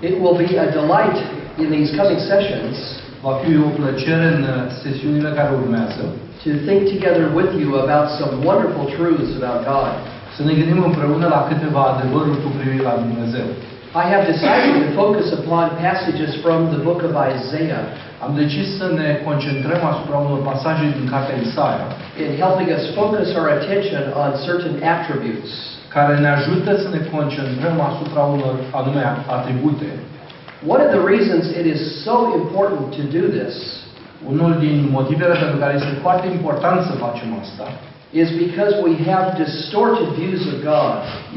It will be a delight in these coming sessions Va fi o plăcere în sesiunile care urmează to think together with you about some wonderful truths about God. să ne gândim împreună la câteva adevăruri cu privire la Dumnezeu. I have decided to focus upon passages from the book of Isaiah Am decis să ne concentrăm asupra unor pasaje din cartea Isaia, in helping us focus our attention on certain attributes. care ne ajută să ne concentrăm asupra unor anume atribute. One of the reasons it is so important to do this Unul din motivele pentru care este foarte important să facem asta is because we have distorted views of God.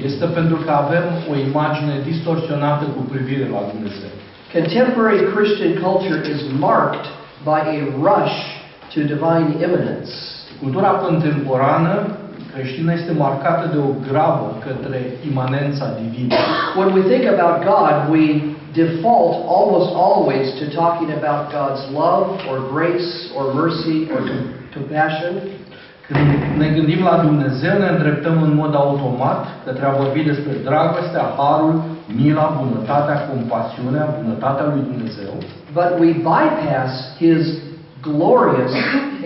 este pentru că avem o imagine distorsionată cu privire la Dumnezeu. Contemporary Christian culture is marked by a rush to divine immanence. Cultura contemporană creștină este marcată de o grabă către imanența divină. When we think about God, we default almost always to talking about God's love or grace or mercy or compassion. Când ne gândim la Dumnezeu, ne îndreptăm în mod automat către a vorbi despre dragostea, harul, mila, bunătatea, compasiunea, bunătatea lui Dumnezeu. But we bypass His glorious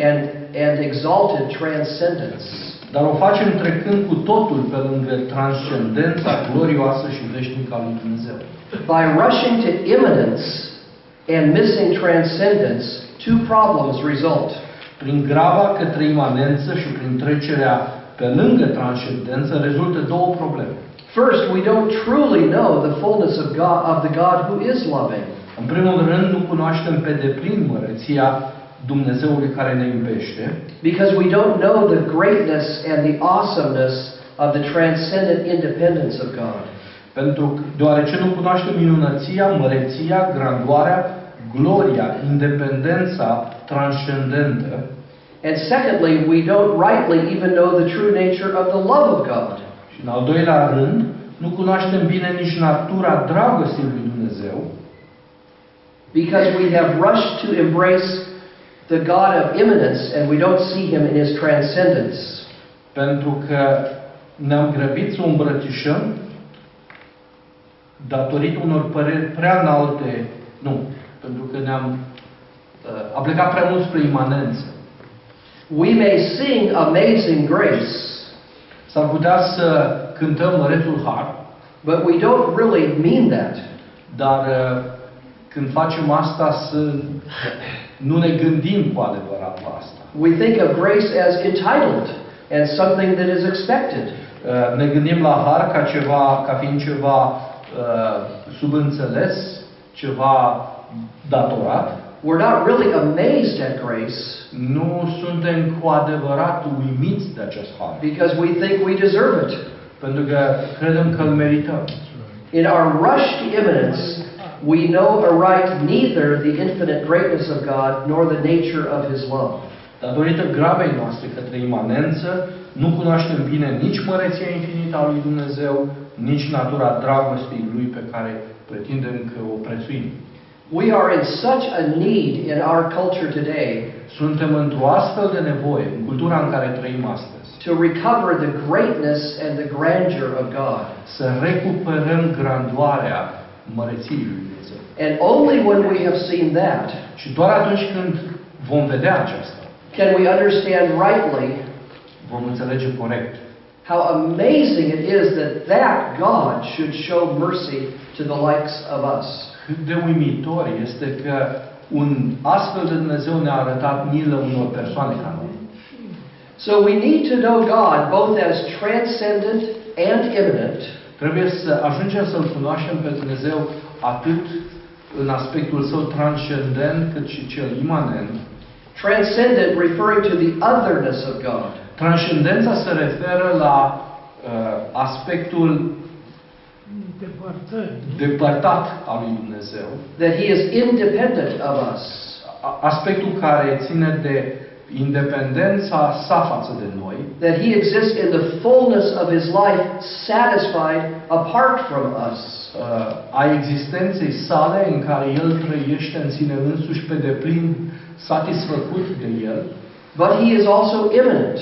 and exalted transcendence. Dar o facem trecând cu totul pe lângă transcendența glorioasă și veșnică a lui Dumnezeu. By rushing to immanence and missing transcendence, two problems result. Prin graba către imanență și prin trecerea pe lângă transcendență rezultă două probleme. First, we don't truly know the fullness of the God who is loving. În primul rând, nu cunoaștem pe deplin măreția Dumnezeului care ne iubește, Because we don't know the greatness and the awesomeness of the transcendent independence of God. deoarece nu cunoaștem minunăția, măreția, grandoarea, gloria, independența transcendentă. And secondly, we don't rightly even know the true nature of the love of God. Și în al doilea rând, nu cunoaștem bine nici natura dragostei lui Dumnezeu, Because we have rushed to embrace the God of immanence and we don't see Him in His transcendence. pentru că ne-am grăbit să o îmbrățișăm datorită unor păreri prea înalte, pentru că ne-am plecat prea mult spre imanență. We may sing Amazing Grace, S-ar putea să cântăm Mărețul Har, but we don't really mean that. dar când facem asta nu ne gândim cu adevărat la asta. We think of grace as entitled and something that is expected. Ne gândim la har ca fiind ceva subînțeles, ceva datorat. We're not really amazed at grace Nu suntem cu adevărat uimiți de acest har, because we think we deserve it. pentru că credem că îl merităm. In our rush to immanence, we know aright neither the infinite greatness of God nor the nature of His love. Datorită grabei noastre către imanență, nu cunoaștem bine nici măreția infinită a lui Dumnezeu, nici natura dragostei Lui pe care pretindem că o prețuim. We are in such a need in our culture today Suntem într-o astfel de nevoie, în cultura în care trăim astăzi, to recover the greatness and the grandeur of God. să recuperăm grandoarea măreției lui Dumnezeu. And only when we have seen that Și doar atunci când vom vedea aceasta, can we understand rightly vom înțelege corect how amazing it is that God should show mercy to the likes of us. cât de uimitor este că un astfel de Dumnezeu ne-a arătat milă unor persoane ca noi. So we need to know God both as transcendent and immanent, Trebuie să ajungem să-L cunoaștem pe Dumnezeu atât în aspectul său transcendent, cât și cel imanent. transcendent referring to the otherness of God. Transcendența se referă la aspectul depărtat al lui Dumnezeu, That He is independent of us. aspectul care ține de independența sa față de noi, That He exists in the fullness of His life, satisfied apart from us. a existenței sale în care El trăiește în sine însuși pe deplin satisfăcut de El. But He is also immanent.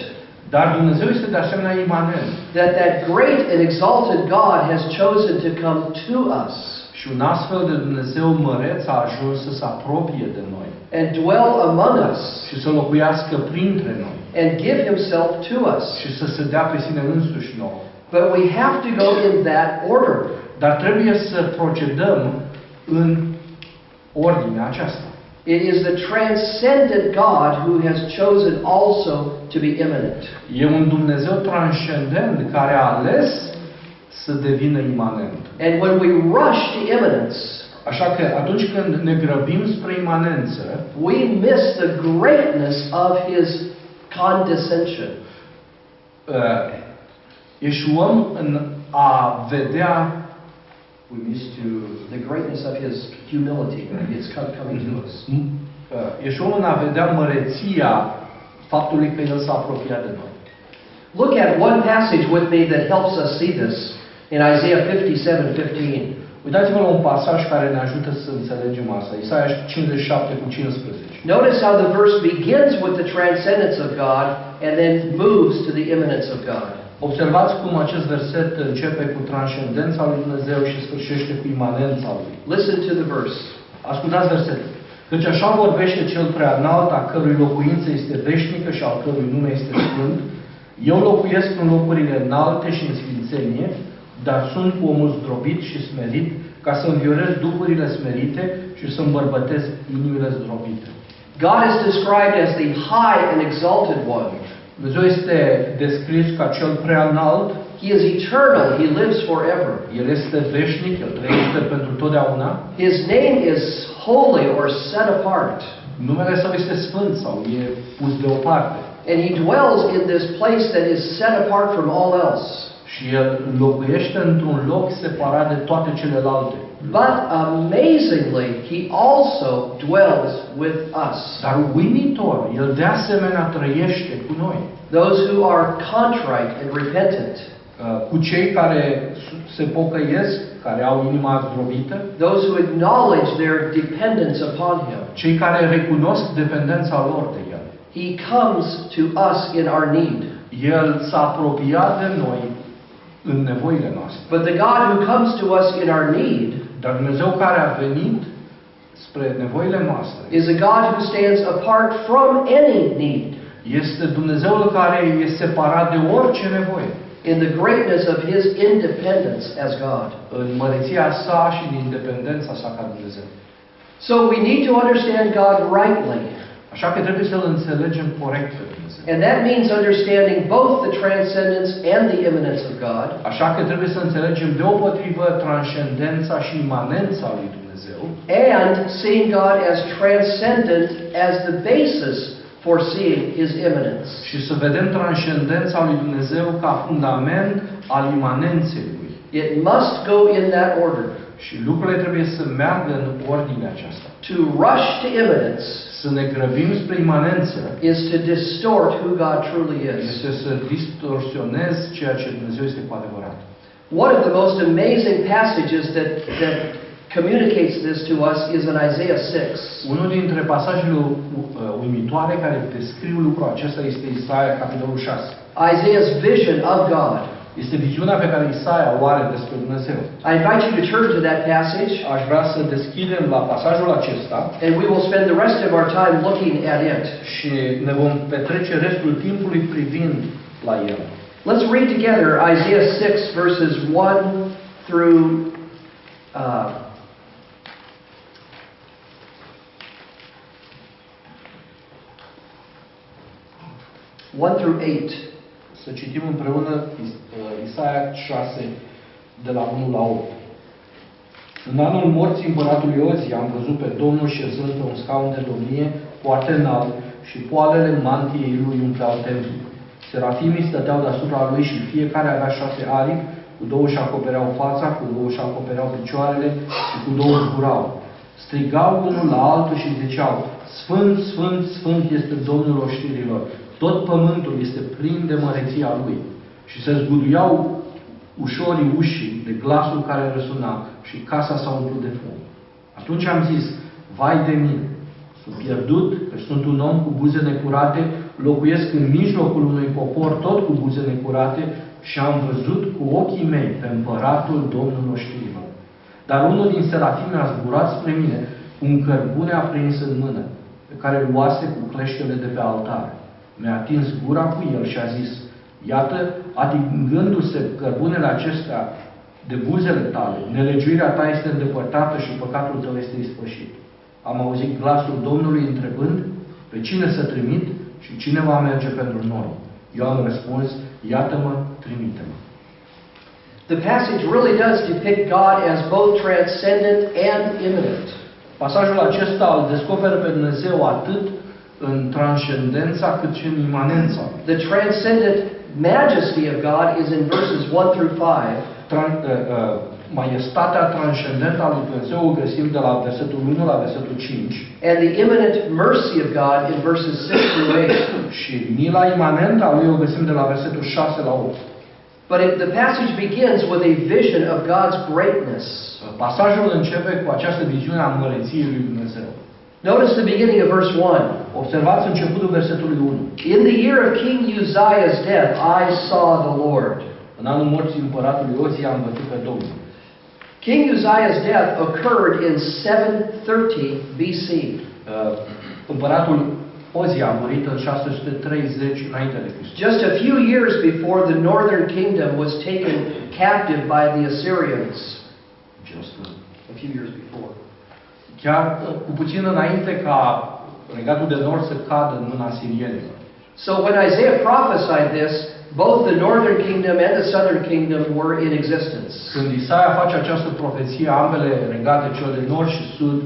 Dar Dumnezeu este de asemenea imanent. That great and exalted God has chosen to come to us. Și un astfel de Dumnezeu măreț a ajuns să se apropie de noi. And dwell among us. Și să locuiască printre noi. And give himself to us. Și să se dea pe sine însuși nouă. But we have to go in that order. Dar trebuie să procedăm în ordinea aceasta. It is the transcendent God who has chosen also to be immanent. E un Dumnezeu transcendent care a ales să devină imanent. And when we rush to immanence, Așa că atunci când ne grăbim spre imanență, we miss the greatness of his condescension. Eșuăm în a vedea We miss to the greatness of his humility. It's coming to us. Eșuăm în a vedea măreția faptului că el s-a apropiat de noi. Look at one passage with me that helps us see this in Isaiah 57:15. Uitați-vă la un pasaj care ne ajută să înțelegem asta. Isaia 57:15. Notice how the verse begins with the transcendence of God and then moves to the immanence of God. Observați cum acest verset începe cu transcendența lui Dumnezeu și sfârșește cu imanența lui. Listen to the verse. Ascultați versetul. Căci așa vorbește cel prea înalt, a cărui locuință este veșnică și al cărui nume este sfânt. Eu locuiesc în locurile înalte și în sfințenie, dar sunt cu omul zdrobit și smerit, ca să înviorez duhurile smerite și să îmbărbătesc inimile zdrobite. God is described as the high and exalted one. Dumnezeu este descris ca cel prea înalt. He is eternal. He lives forever. El este veșnic, El trăiește pentru totdeauna. His name is holy or set apart. Numele Său este sfânt sau e pus deoparte. And He dwells in this place that is set apart from all else. Și El locuiește într-un loc separat de toate celelalte. But amazingly, He also dwells with us. Dar uimitor, El de asemenea trăiește cu noi. Those who are contrite and repentant. Cu cei care se pocăiesc, care au inima zdrobită. Those who acknowledge their dependence upon Him. Cei care recunosc dependența lor de El. He comes to us in our need. El s-a apropiat de noi în nevoile noastre. But the God who comes to us in our need, dar Dumnezeu care a venit spre nevoile noastre, is a God who stands apart from any need. Este Dumnezeul care e separat de orice nevoie. In the greatness of His independence as God. În măreția sa și în independența sa ca Dumnezeu. So we need to understand God rightly. Așa că trebuie să-L înțelegem corect pe Dumnezeu. And that means understanding both the transcendence and the immanence of God. Așa că trebuie să înțelegem deopotrivă transcendența și imanența lui Dumnezeu. And seeing God as transcendent as the basis for seeing His immanence. Și să vedem transcendența lui Dumnezeu ca fundament al imanenței lui. It must go in that order. Și lucrurile trebuie să meargă în ordinea aceasta. To rush to immanence să ne grăbim spre imanență is to distort who God truly is. Este să distorsionezi ceea ce Dumnezeu este cu adevărat. One of the most amazing passages that communicates this to us is in Isaiah 6. Unul dintre pasajele uimitoare care descriu lucrul acesta este Isaia capitolul 6. Isaiah's vision of God. Este viziunea pe care Isaia o are despre Dumnezeu. I invite you to turn to that passage. Aș vrea să deschidem la pasajul acesta. And we will spend the rest of our time looking at it. Și ne vom petrece restul timpului privind la el. Let's read together Isaiah 6 verses 1 through 1 through 8. Să citim împreună Isaia 6 de la 1 la 8. În anul morții împăratului Ozia am văzut pe Domnul șezând pe un scaun de domnie foarte înalt și poalele mantiei lui umpleau templul. Serafimii stăteau deasupra lui și fiecare avea 6 aripi, cu 2 își acopereau fața, cu 2 își acopereau picioarele și cu 2 zburau. Strigau unul la altul și ziceau: Sfânt, Sfânt, Sfânt este Domnul oștirilor. Tot pământul este plin de măreția Lui. Și se zguduiau ușorii ușii de glasul care răsuna și casa s-a umplut de fum. Atunci am zis: vai de mine! Sunt pierdut, că sunt un om cu buze necurate, locuiesc în mijlocul unui popor tot cu buze necurate și am văzut cu ochii mei pe împăratul Domnul oștirilor. Dar unul din serafimi a zburat spre mine, cu un cărbune aprins în mână, pe care îl luase cu cleștele de pe altar. Mi-a atins gura cu el și a zis: iată, atingându-se cărbunele acestea de buzele tale, nelegiuirea ta este îndepărtată și păcatul tău este ispășit. Am auzit glasul Domnului întrebând: pe cine să trimit și cine va merge pentru noi? Eu am răspuns: iată-mă, trimite-mă. The passage really does depict God as both transcendent and immanent. Pasajul acesta îl descoperă pe Dumnezeu atât în transcendența cât și în imanența. The transcendent majesty of God is in verses 1 through 5. Maiestatea transcendentă a lui Dumnezeu o găsim de la versetul 1 la versetul 5. And the immanent mercy of God in verses 6 through 8. Și mila imanentă a lui o găsim de la versetul 6 la 8. But the passage begins with a vision of God's greatness. Pasajul începe cu această viziune a măreției lui Dumnezeu. Notice the beginning of verse 1. Observați începutul versetului 1. In the year of King Uzziah's death, I saw the Lord. În anul morții împăratului Ozia am văzut pe Domnul. King Uzziah's death occurred in 730 BC. Împăratul Ozia a murit în 630 înainte de Hristos. Just a few years before the northern kingdom was taken captive by the Assyrians. Just a few years before. Chiar cu puțin înainte ca regatul de nord să cadă în mâna asirienilor. So when Isaiah prophesied this, both the northern kingdom and the southern kingdom were in existence. Când Isaia face această profeție, ambele regate, cel de nord și sud,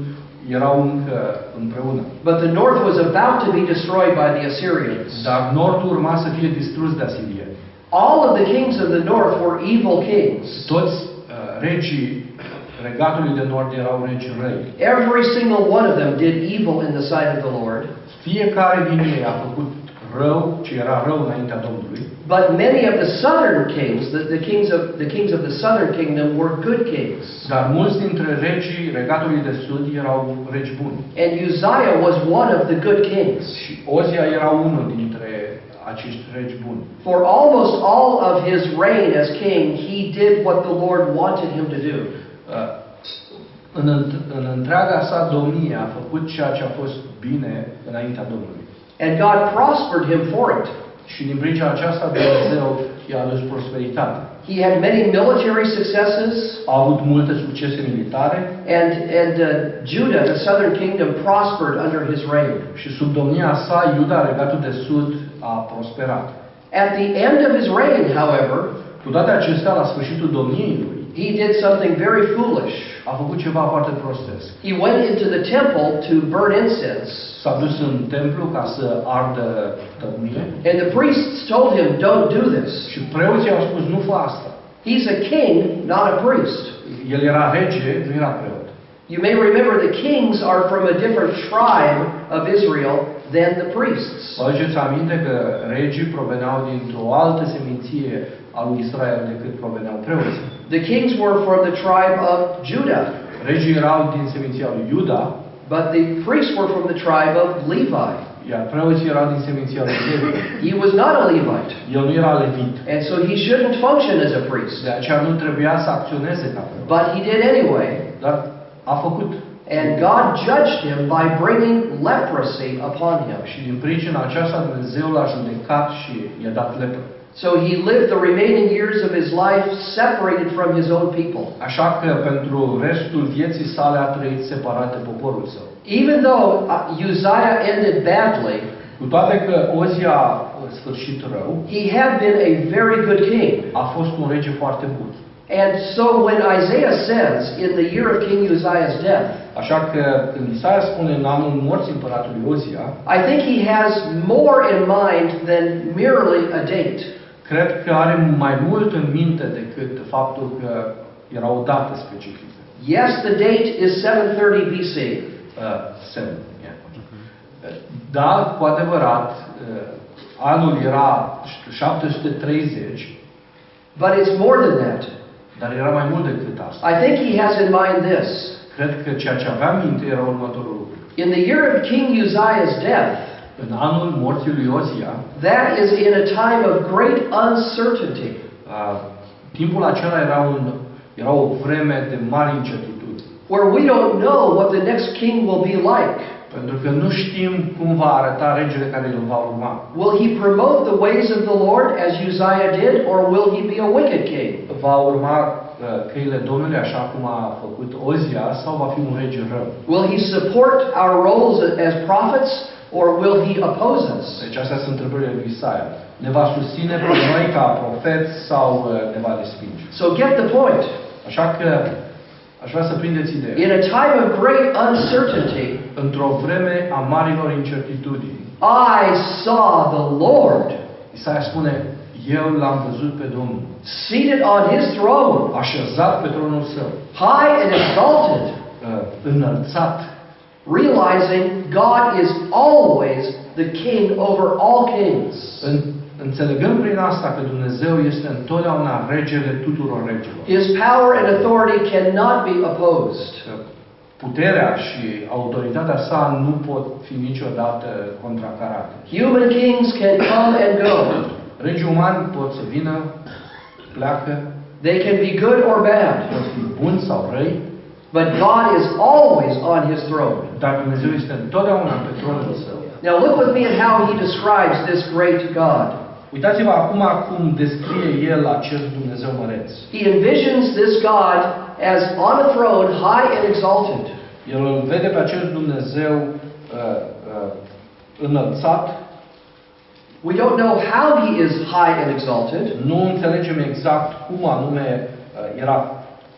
erau încă împreună. But the north was about to be destroyed by the Assyrians. Dar nordul urma să fie distrus de asirieni. All of the kings of the north were evil kings. Toți regii regatului de nord erau regi răi. Every single one of them did evil in the sight of the Lord. Fiecare din ei a făcut rău ce era rău înaintea Domnului. But many of the southern kings, the kings of the southern kingdom were good kings. Dar mulți dintre regii regatului de sud erau regi buni. And Uzziah was one of the good kings. Și Ozia era unul dintre acești regi buni. For almost all of his reign as king, he did what the Lord wanted him to do. În întreaga sa domnie a făcut ceea ce a fost bine înaintea Domnului. And God prospered him for it. Și din pricina aceasta Dumnezeu i-a adus prosperitate. He had many military successes. A avut multe succese militare. And Judah, the southern kingdom, prospered under his reign. Și sub domnia sa, Iuda, regatul de sud, a prosperat. At the end of his reign, however, cu toate acestea, la sfârșitul domniei lui, he did something very foolish. A făcut ceva foarte prostesc. He went into the temple to burn incense. S-a dus în templu ca să ardă tămâie. And the priests told him, "Don't do this." Și preoții au spus, nu fă asta. He's a king, not a priest. El era rege, nu era preot. You may remember the kings are from a different tribe of Israel than the priests. Vă aduceți aminte că regii proveneau dintr-o altă seminție a lui Israel decât proveneau preoții. The kings were from the tribe of Judah. Regii erau din seminția lui Iuda, but the priests were from the tribe of Levi. Iar preoții erau din seminția lui Levi. He was not a Levite. El nu era levit. And so he shouldn't function as a priest. De aceea nu trebuia să acționeze ca preot. But he did anyway. Dar a făcut. And God judged him by bringing leprosy upon him. Și din pricina aceasta Dumnezeu l-a judecat și i-a dat lepră. So he lived the remaining years of his life separated from his own people. Așa că pentru restul vieții sale a trăit separat de poporul său. Even though Uzziah ended badly, cu toate că Ozia a sfârșit rău, he had been a very good king. A fost un rege foarte bun. And so when Isaiah says in the year of King Uzziah's death, așa că când Isaia spune în anul morții împăratului Ozia, I think he has more in mind than merely a date. Cred că are mai mult în minte decât faptul că era o dată specifică. Yes, the date is 730 BC. Da, cu adevărat, anul era 730. But it's more than that. Dar era mai mult decât asta. I think he has in mind this. Cred că ceea ce avea în minte era următorul lucru. In the year of King Uzziah's death, în anul morții lui Ozia, that is in a time of great uncertainty. Timpul acela era o vreme de mare incertitudine. where we don't know what the next king will be like. Pentru că nu știm cum va arăta regele care îl va urma. Will he promote the ways of the Lord as Uzziah did, or will he be a wicked king? Va urma căile Domnului așa cum a făcut Ozia sau va fi un rege rău? Will he support our roles as prophets, or will he oppose us? Deci astea sunt întrebările lui Isaia. Ne va susține pe noi ca profeți sau ne va respinge? So get the point. Așa că aș vrea să prindeți ideea. In a time of great uncertainty, Într-o vreme a marilor incertitudini, I saw the Lord Isaia spune, eu l-am văzut pe Domnul, seated on his throne, așezat pe tronul său, high and exalted, înălțat, realizing God is always the king over all kings. Înțelegăm prin asta că Dumnezeu este întotdeauna regele tuturor regilor. His power and authority cannot be opposed. Puterea și autoritatea sa nu pot fi niciodată contracarate. Human kings can come and go. Regii umani pot să vină, pleacă, They can be good or bad. pot fi buni sau răi, But God is always on his throne. dar Dumnezeu este întotdeauna pe tronul său. Now look with me at how he describes this great God. Uitați-vă acum cum descrie el acest Dumnezeu măreț. He envisions this God as on a throne, high and exalted. El îl vede pe acest Dumnezeu înălțat. We don't know how he is high and exalted. Nu înțelegem exact cum anume era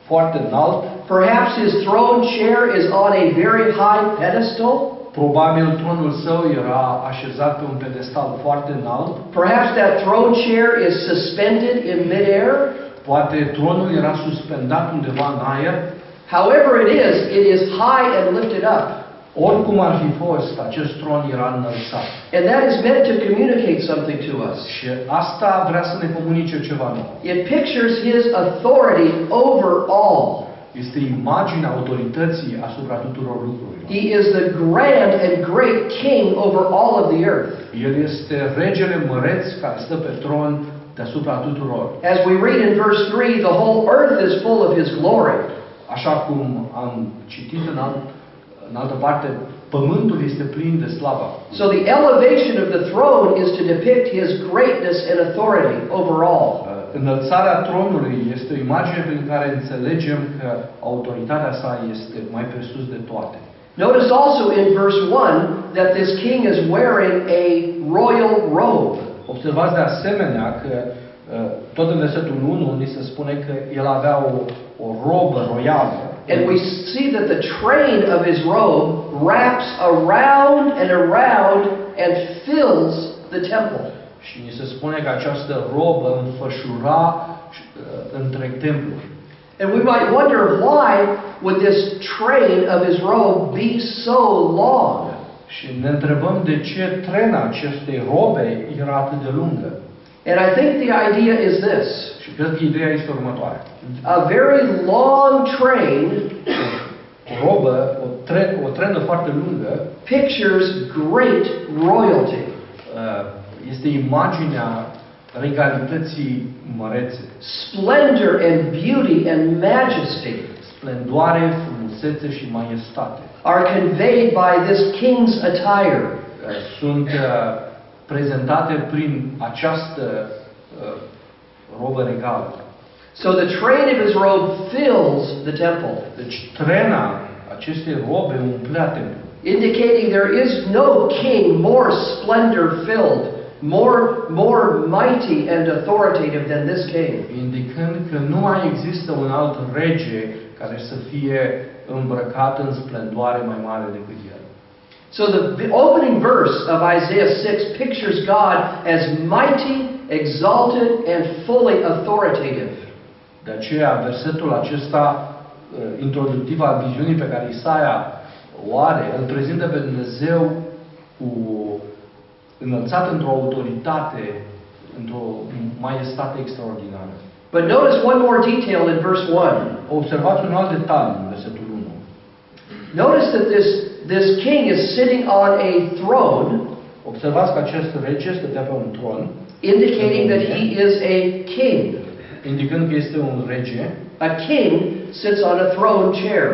foarte înalt. Perhaps his throne chair is on a very high pedestal. Probabil tronul său era așezat pe un pedestal foarte înalt. Perhaps that throne chair is suspended in midair. Poate tronul era suspendat undeva în aer. However it is high and lifted up. Oricum ar fi fost, acest tron era înălțat. And that is meant to communicate something to us. Și asta vrea să ne comunice ceva nou. It pictures his authority over all. Este imaginea autorității asupra tuturor lucrurilor. He is the grand and great king over all of the earth. El este regele măreț care stă pe tron deasupra tuturor. As we read in verse 3, the whole earth is full of his glory. Așa cum am citit în altă parte, pământul este plin de slava. So the elevation of the throne is to depict his greatness and authority over all. Înălțarea tronului este o imagine prin care înțelegem că autoritatea sa este mai presus de toate. Notice also in verse 1 that this king is wearing a royal robe. Observați de asemenea că tot în versetul 1 ni se spune că el avea o robă royală. And we see that the train of his robe wraps around and around and fills the temple. Și ni se spune că această robă înfășura întreg templul. And we might wonder why would this train of his robe be so long? Și ne întrebăm de ce trena acestei robe era atât de lungă. And I think the idea is this. Și cred că ideea este următoarea. A very long train O robă, o trenă foarte lungă, pictures great royalty. Este imaginea regalității mărețe. Splendor and beauty and majesty Splendoare, frumusețe și maiestate are conveyed by this king's attire. sunt prezentate prin această robă regală. So the train of his robe fills the temple, Deci trena acestei robe umplea templul, indicating there is no king more splendor-filled, more mighty and authoritative than this king. indicând că nu mai există un alt rege care să fie îmbrăcat în splendoare mai mare decât el. So the opening verse of Isaiah 6 pictures God as mighty, exalted, and fully authoritative. De aceea, versetul acesta introductiv al viziunii pe care Isaia o are, îl prezintă pe Dumnezeu înălțat într-o autoritate, într-o maiestate extraordinară. But notice one more detail in verse 1. Observați un alt detaliu în versetul 1. Notice that this king is sitting on a throne, Observați că acest rege stătea pe un tron, indicating that he is a king. indicând că este un rege. A king sits on a throne chair.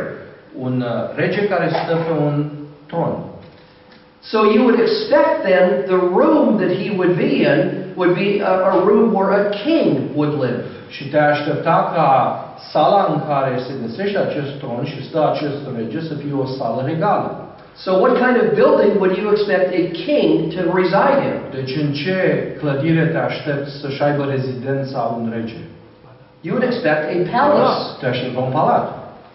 un rege care stă pe un tron. So you would expect then the room that he would be in would be a room where a king would live. Și te-ai aștepta ca sala în care se găsește acest tron și stă acest rege să fie o sală regală. So what kind of building would you expect a king to reside in? Deci în ce clădire te aștepți să-și aibă rezidența un rege? You would expect a palace. Te aștepți la un palat.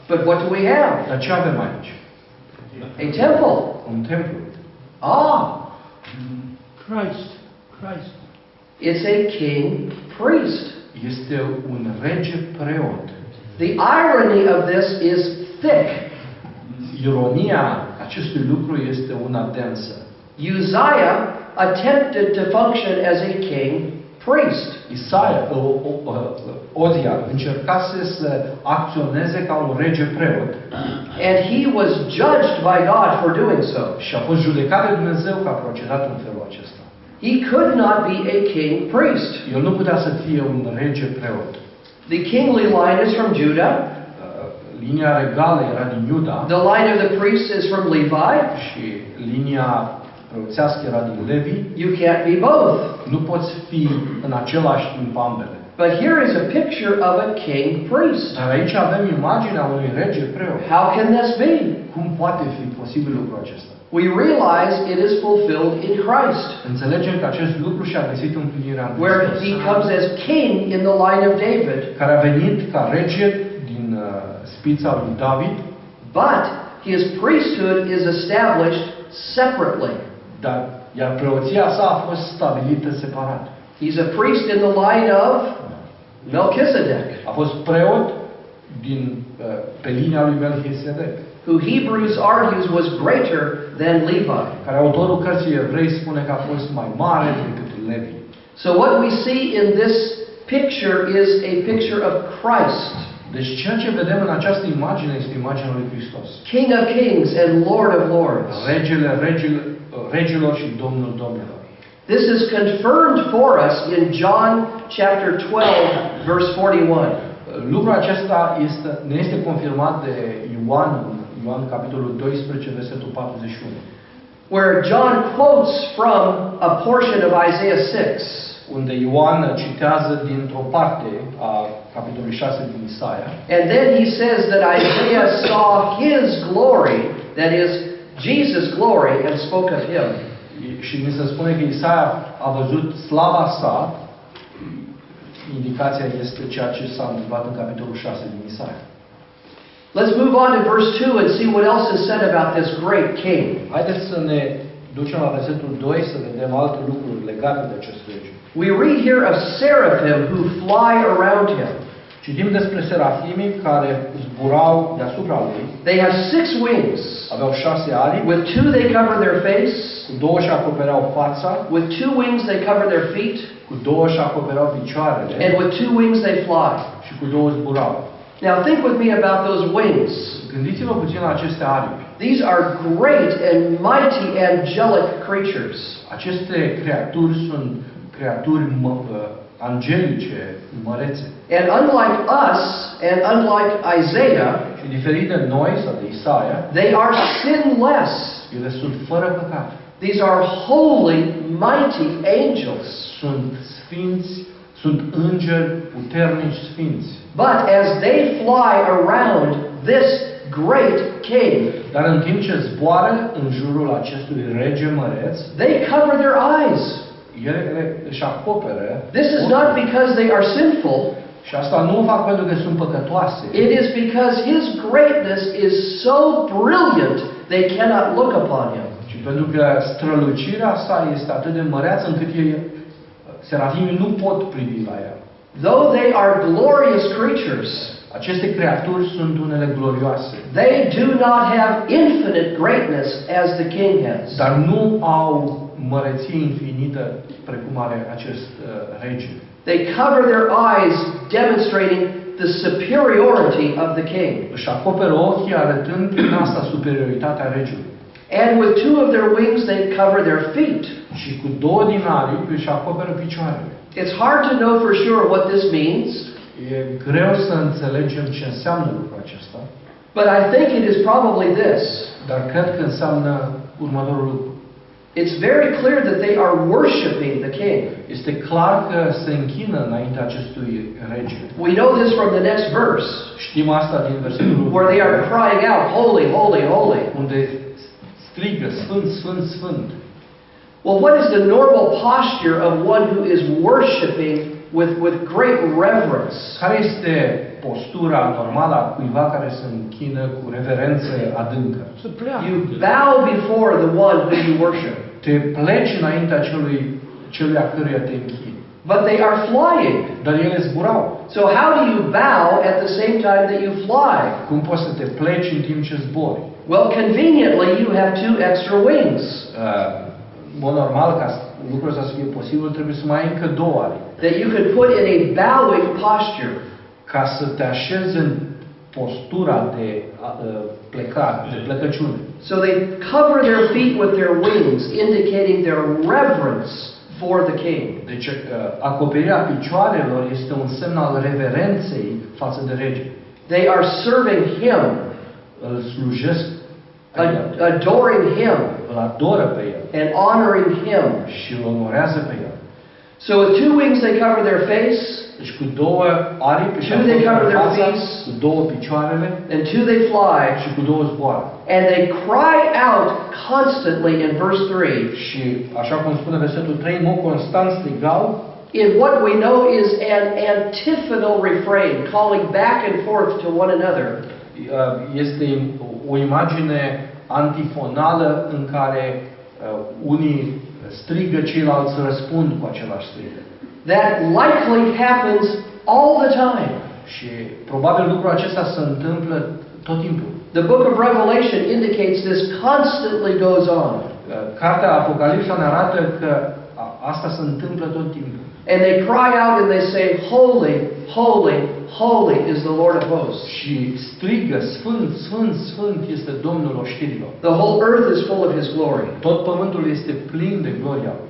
But what do we have? Dar ce avem aici? A temple. Un templu. Ah, Christ. it's a king priest. Este un rege preot. The irony of this is thick. Ironia acestui lucru este una densă. Uzziah attempted to function as a king priest. Isaia, Ozia, încercase să acționeze ca un rege preot. And he was judged by God for doing so. Și a fost judecat de Dumnezeu că a procedat în felul acesta. He could not be a king priest. El nu putea să fie un rege preot. The kingly line is from Judah. Linia regală era din Iuda. The line of the priests is from Levi. Și linia preoțească era din Levi. You can't be both. Nu poți fi în același timp ambele. But here is a picture of a king priest. Dar aici avem imaginea unui rege preot. How can this be? Cum poate fi posibil lucrul acesta? We realize it is fulfilled in Christ, Înțelegem că acest lucru și-a găsit împlinirea în where Hristos, he comes as king in the line of David, care a venit ca rege din spița lui David, but his priesthood is established separately. iar preoția sa a fost stabilită separat. He's a priest in the line of Melchizedek, A fost preot pe linia lui Melchisedec, who Hebrews argues was greater than Levi. care autorul cărții Evrei spune că a fost mai mare decât Levi. So what we see in this picture is a picture of Christ, Deci ceea ce vedem în această imagine este imaginea lui Hristos. King of kings and Lord of lords. Regele regilor și Domnul domnilor. This is confirmed for us in John chapter 12 verse 41. Lucrul acesta ne este confirmat de Ioan, capitolul 12, versetul 41. Where John quotes from a portion of Isaiah 6. Unde Ioan citează dintr-o parte a capitolului 6 din Isaia. And then he says that Isaiah saw his glory, that is, Jesus' glory, and spoke of him. Și ni se spune că Isaia a văzut slava sa. Indicația este ceea ce s-a întâmplat în capitolul 6 din Isaia. Let's move on to verse 2 and see what else is said about this great king. Haideți să ne ducem la versetul 2 să vedem alte lucruri legate de acest rege. We read here of seraphim who fly around him. Citim despre serafimii care zburau deasupra lui. They have 6 wings. Aveau 6 aripi. With 2 they cover their face. Cu 2 își acopereau fața. With 2 wings they cover their feet. Cu 2 își acopereau picioarele. And with 2 wings they fly. Și cu 2 zburau. Now think with me about those wings. Gândiți-vă puțin la aceste aripi. These are great and mighty angelic creatures. Aceste creaturi sunt creaturi angelice, mărețe. And unlike us and unlike Isaiah, Și diferit de noi sau de Isaia, they are sinless. ele sunt fără păcat. These are holy, mighty angels. Sunt sfinți, sunt îngeri puternici sfinți. But as they fly around this great king, Dar în timp ce zboară în jurul acestui rege măreț, they cover their eyes. ele își acoperă. This is not because they are sinful. Și asta nu o fac pentru că sunt păcătoase. It is because his greatness is so brilliant they cannot look upon him. Și pentru că strălucirea sa este atât de măreață încât serafimii nu pot privi la ea. Though they are glorious creatures, aceste creaturi sunt unele glorioase. they do not have infinite greatness as the king has. Dar nu au măreție infinită precum are acest rege. They cover their eyes, demonstrating the superiority of the king. Își acoperă ochii arătând prin asta superioritatea regelui. And with 2 of their wings they cover their feet. Și cu 2 din aripi își acoperă picioarele. It's hard to know for sure what this means. E greu să înțelegem ce înseamnă lucrul acesta. But I think it is probably this. Dar cred că înseamnă următorul lucru. It's very clear that they are worshiping the king. Este clar că se închină înaintea acestui rege. We know this from the next verse, Știm asta din versetul where they are crying out, "Holy, holy, holy." unde strigă Sfânt, Sfânt, Sfânt. Well, what is the normal posture of one who is worshiping with great reverence? Care este postura normală a cuiva care se închină cu reverență adâncă? Să pleacă. You bow before the one who you worship. Te pleci înaintea celui a căruia te închini. But they are flying. Dar ele zburau. So how do you bow at the same time that you fly? Cum poți să te pleci în timp ce zbori? Well, conveniently, you have 2 extra wings În mod normal, ca lucrul ăsta să fie posibil, trebuie să mai ai încă 2 aripi. that you could put in a bowing posture. Ca să te așezi în postura de plecăciune. So they cover their feet with their wings, indicating their reverence for the king. Deci acoperirea picioarelor este un semn al reverenței față de rege. They are serving him, Îl slujesc, adoring him, îl adoră pe el and honoring him. și îl onorează pe el. So with 2 wings they cover their face, Deci cu 2 aripi și Two, they cover their fața, feet. cu 2 picioarele and 2 they fly, și cu 2 zboară. and they cry out constantly in verse 3 Și așa cum spune versetul 3, în mod constant strigau in what we know is an antiphonal refrain, calling back and forth to one another. Este o imagine antifonală în care unii strigă, ceilalți răspund cu același strigă. That likely happens all the time. Și probabil lucrul acesta se întâmplă tot timpul. The book of Revelation indicates this constantly goes on. Cartea Apocalipsa ne arată că asta se întâmplă tot timpul. And they cry out and they say, "Holy, holy, holy is the Lord of hosts." Și strigă, Sfânt, Sfânt, Sfânt este Domnul oștirilor. The whole earth is full of his glory. Tot pământul este plin de gloria lui.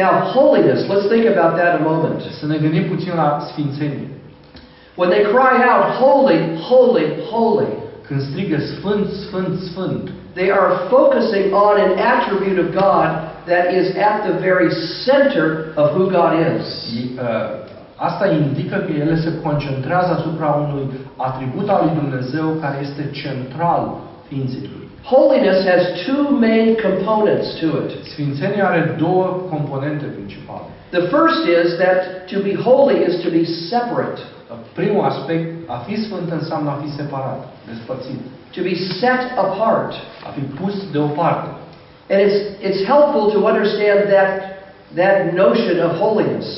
Now, holiness, let's think about that a moment. Să ne gândim puțin la sfințenie. When they cry out, "Holy, holy, holy," Când strigă Sfânt, Sfânt, Sfânt, they are focusing on an attribute of God that is at the very center of who God is. Asta indică că ele se concentrează asupra unui atribut al lui Dumnezeu care este central ființei lui. Holiness has 2 main components to it. Sfințenia are 2 componente principale. The first is that to be holy is to be separate, Primul aspect, a fi sfânt înseamnă a fi separat, despărțit, to be set apart. a fi pus deoparte. And it's helpful to understand that notion of holiness.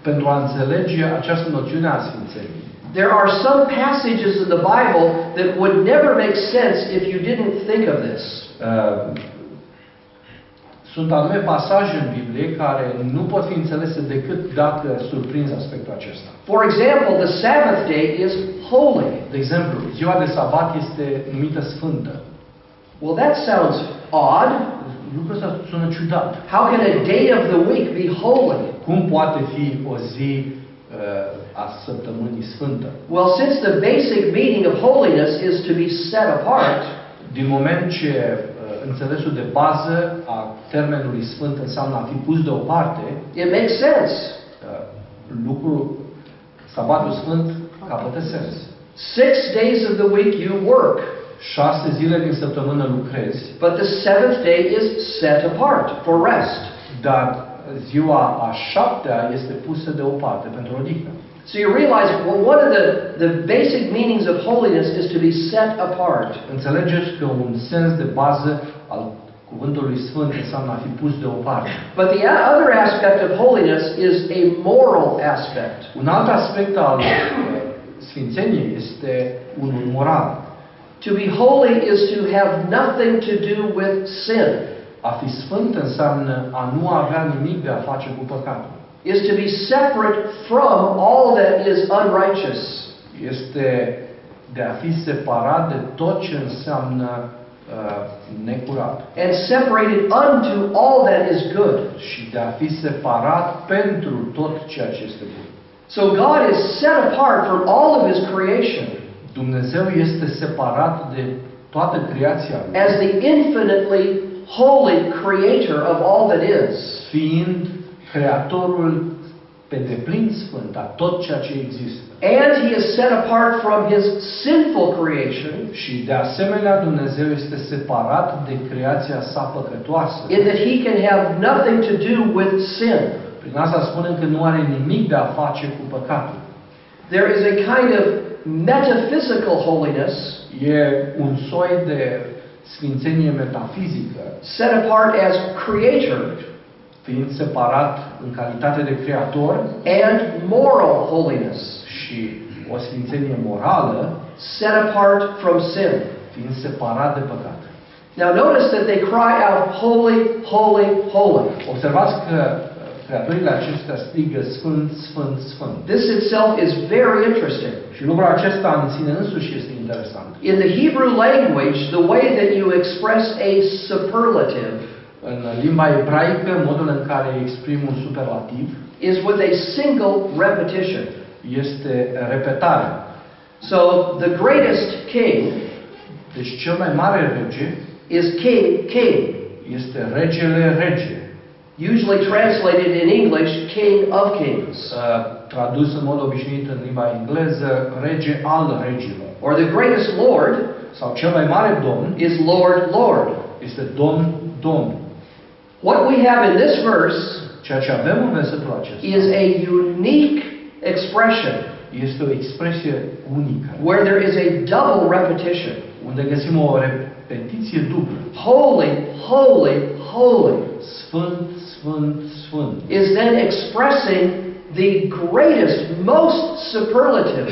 Pentru a înțelege această noțiune a sfințeniei. There are some passages in the Bible that would never make sense if you didn't think of this. Sunt anume pasaje în Biblie care nu pot fi înțelese decât dacă surprinzi aspectul acesta. For example, the Sabbath day is holy. De exemplu, ziua de sabat este numită sfântă. Well, that sounds odd. Lucrul ăsta sună ciudat. How can a day of the week be holy? Cum poate fi o zi a săptămânii sfântă? Well, since the basic meaning of holiness is to be set apart, Din moment ce înțelesul de bază a termenului sfânt înseamnă a fi pus deoparte, it makes sense. sabatul sfânt capătă sens. 6 days of the week you work, 6 zile din săptămână lucrezi, but the 7th day is set apart for rest. dar ziua a 7-a este pusă deoparte pentru odihnă. So you realize, well, one of the basic meanings of holiness is to be set apart. Înțelegeți că un sens de bază al cuvântului sfânt înseamnă a fi pus deoparte. But the other aspect of holiness is a moral aspect. Un alt aspect al sfințeniei este unul moral. To be holy is to have nothing to do with sin. A fi sfânt înseamnă a nu avea nimic de a face cu păcatul. Is to be separate from all that is unrighteous. Este de a fi separat de tot ce înseamnă necurat. And separated unto all that is good. Și de a fi separat pentru tot ceea ce este bun. So God is set apart from all of His creation. Dumnezeu este separat de toată creația lui, as the infinitely holy creator of all that is. fiind creatorul pe deplin sfânt a tot ceea ce există. And he is set apart from his sinful creation, Și de asemenea Dumnezeu este separat de creația sa păcătoasă. in that he can have nothing to do with sin. Prin asta spunem că nu are nimic de a face cu păcatul. There is a kind of metaphysical holiness E un soi de sfințenie metafizică, set apart as creator, fiind separat în calitate de creator, and moral holiness și o sfințenie morală, set apart from sin. fiind separat de păcat. Now notice that they cry out, holy, holy, holy. Observați că creaturile acestea strigă Sfânt, Sfânt, Sfânt. This itself is very interesting. Și lucrul acesta în sine însuși este interesant. In the Hebrew language, the way that you express a superlative În limba ebraică, modul în care exprim un superlativ is with a single repetition. este repetarea. So the greatest king Deci cel mai mare rege is king, king. este regele rege. Usually translated in English, king of kings. Tradus în mod obișnuit în limba engleză, rege al regilor. Or the greatest lord Sau cel mai mare domn is Lord, Lord. este domn, domn. What we have in this verse Ceea ce avem în versetul acesta is a unique expression este o expresie unică, where there is a double repetition. unde găsim o repetiție dublă. Holy, holy, holy Sfânt, Sfânt, Sfânt. is then expressing the greatest, most superlative,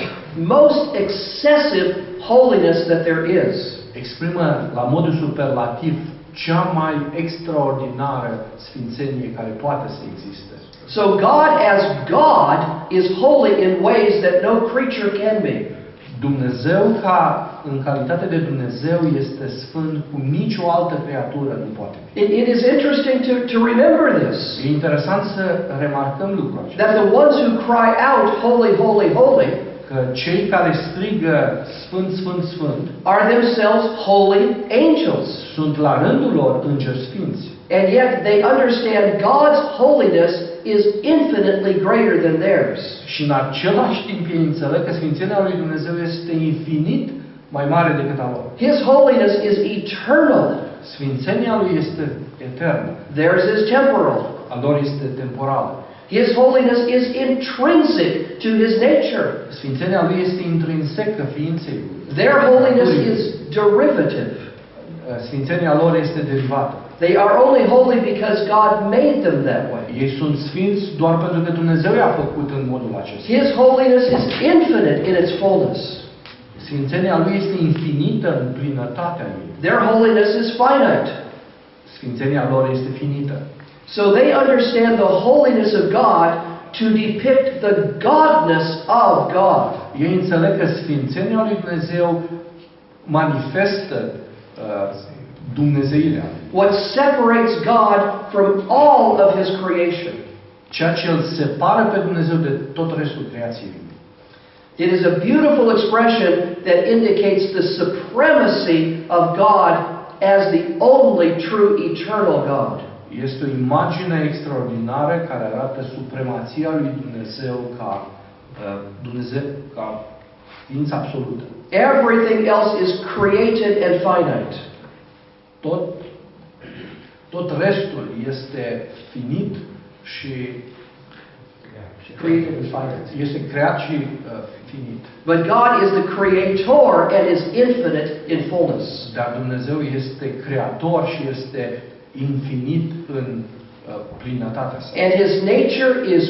most excessive holiness that there is. Exprimă la modul superlativ cea mai extraordinară sfințenie care poate să existe. So God as God is holy in ways that no creature can be. Dumnezeu ca în calitate de Dumnezeu este sfânt cum nicio altă creatură nu poate fi. It is interesting to remember this, E interesant să remarcăm lucrul acesta. that the ones who cry out, holy, holy, holy, Că cei care strigă Sfânt, Sfânt, Sfânt are themselves holy angels. sunt la rândul lor îngeri sfinți. And yet they understand God's holiness is infinitely greater than theirs. Și în același timp ei înțeleg că sfințenia lui Dumnezeu este infinit mai mare decât a lor. His holiness is eternal. Sfințenia lui este eternă. Theirs is temporal. A lor este temporală. His holiness is intrinsic to his nature. Sfințenia lui este intrinsecă ființei lui. Their holiness is derivative. Sfințenia lor este derivată. They are only holy because God made them that way. Ei sunt sfinți doar pentru că Dumnezeu i-a făcut în modul acesta. His holiness is infinite in its fullness. Sfințenia lui este infinită în plinătatea ei. Their holiness is finite. Sfințenia lor este finită. So they understand the holiness of God to depict the godness of God. Ei înțeleg că sfințenia lui Dumnezeu manifestă dumnezeirea. What separates God from all of his creation. Ceea ce îl separă pe Dumnezeu de tot restul creației. It is a beautiful expression that indicates the supremacy of God as the only true eternal God. Este o imagine extraordinară care arată supremația lui Dumnezeu ca ființă absolută. Everything else is created and finite. Tot restul este finit și este creat și finit. But God is the creator and is infinite in fullness. Dar Dumnezeu este creator și este infinit în plinătatea sa. And his nature is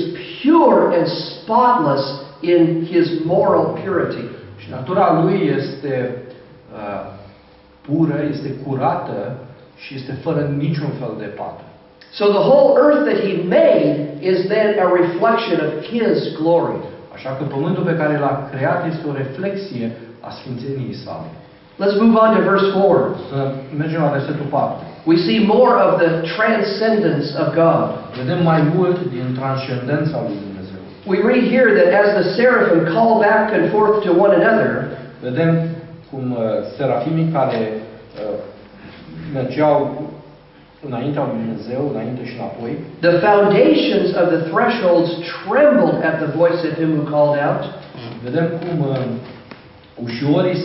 pure and spotless in his moral purity. Și natura lui este pură, este curată și este fără niciun fel de pată. So the whole earth that he made is then a reflection of his glory. Așa că pământul pe care l-a creat este o reflexie a sfințeniei sale. Let's move on to verse 4. Să mergem la versetul 4. We see more of the transcendence of God. Vedem mai mult din transcendența lui Dumnezeu. We read here that as the seraphim call back and forth to one another, Vedem cum serafimii care mergeau înaintea lui Dumnezeu, înainte și înapoi. The foundations of the thresholds trembled at the voice of him who called out. Vedem cum ușii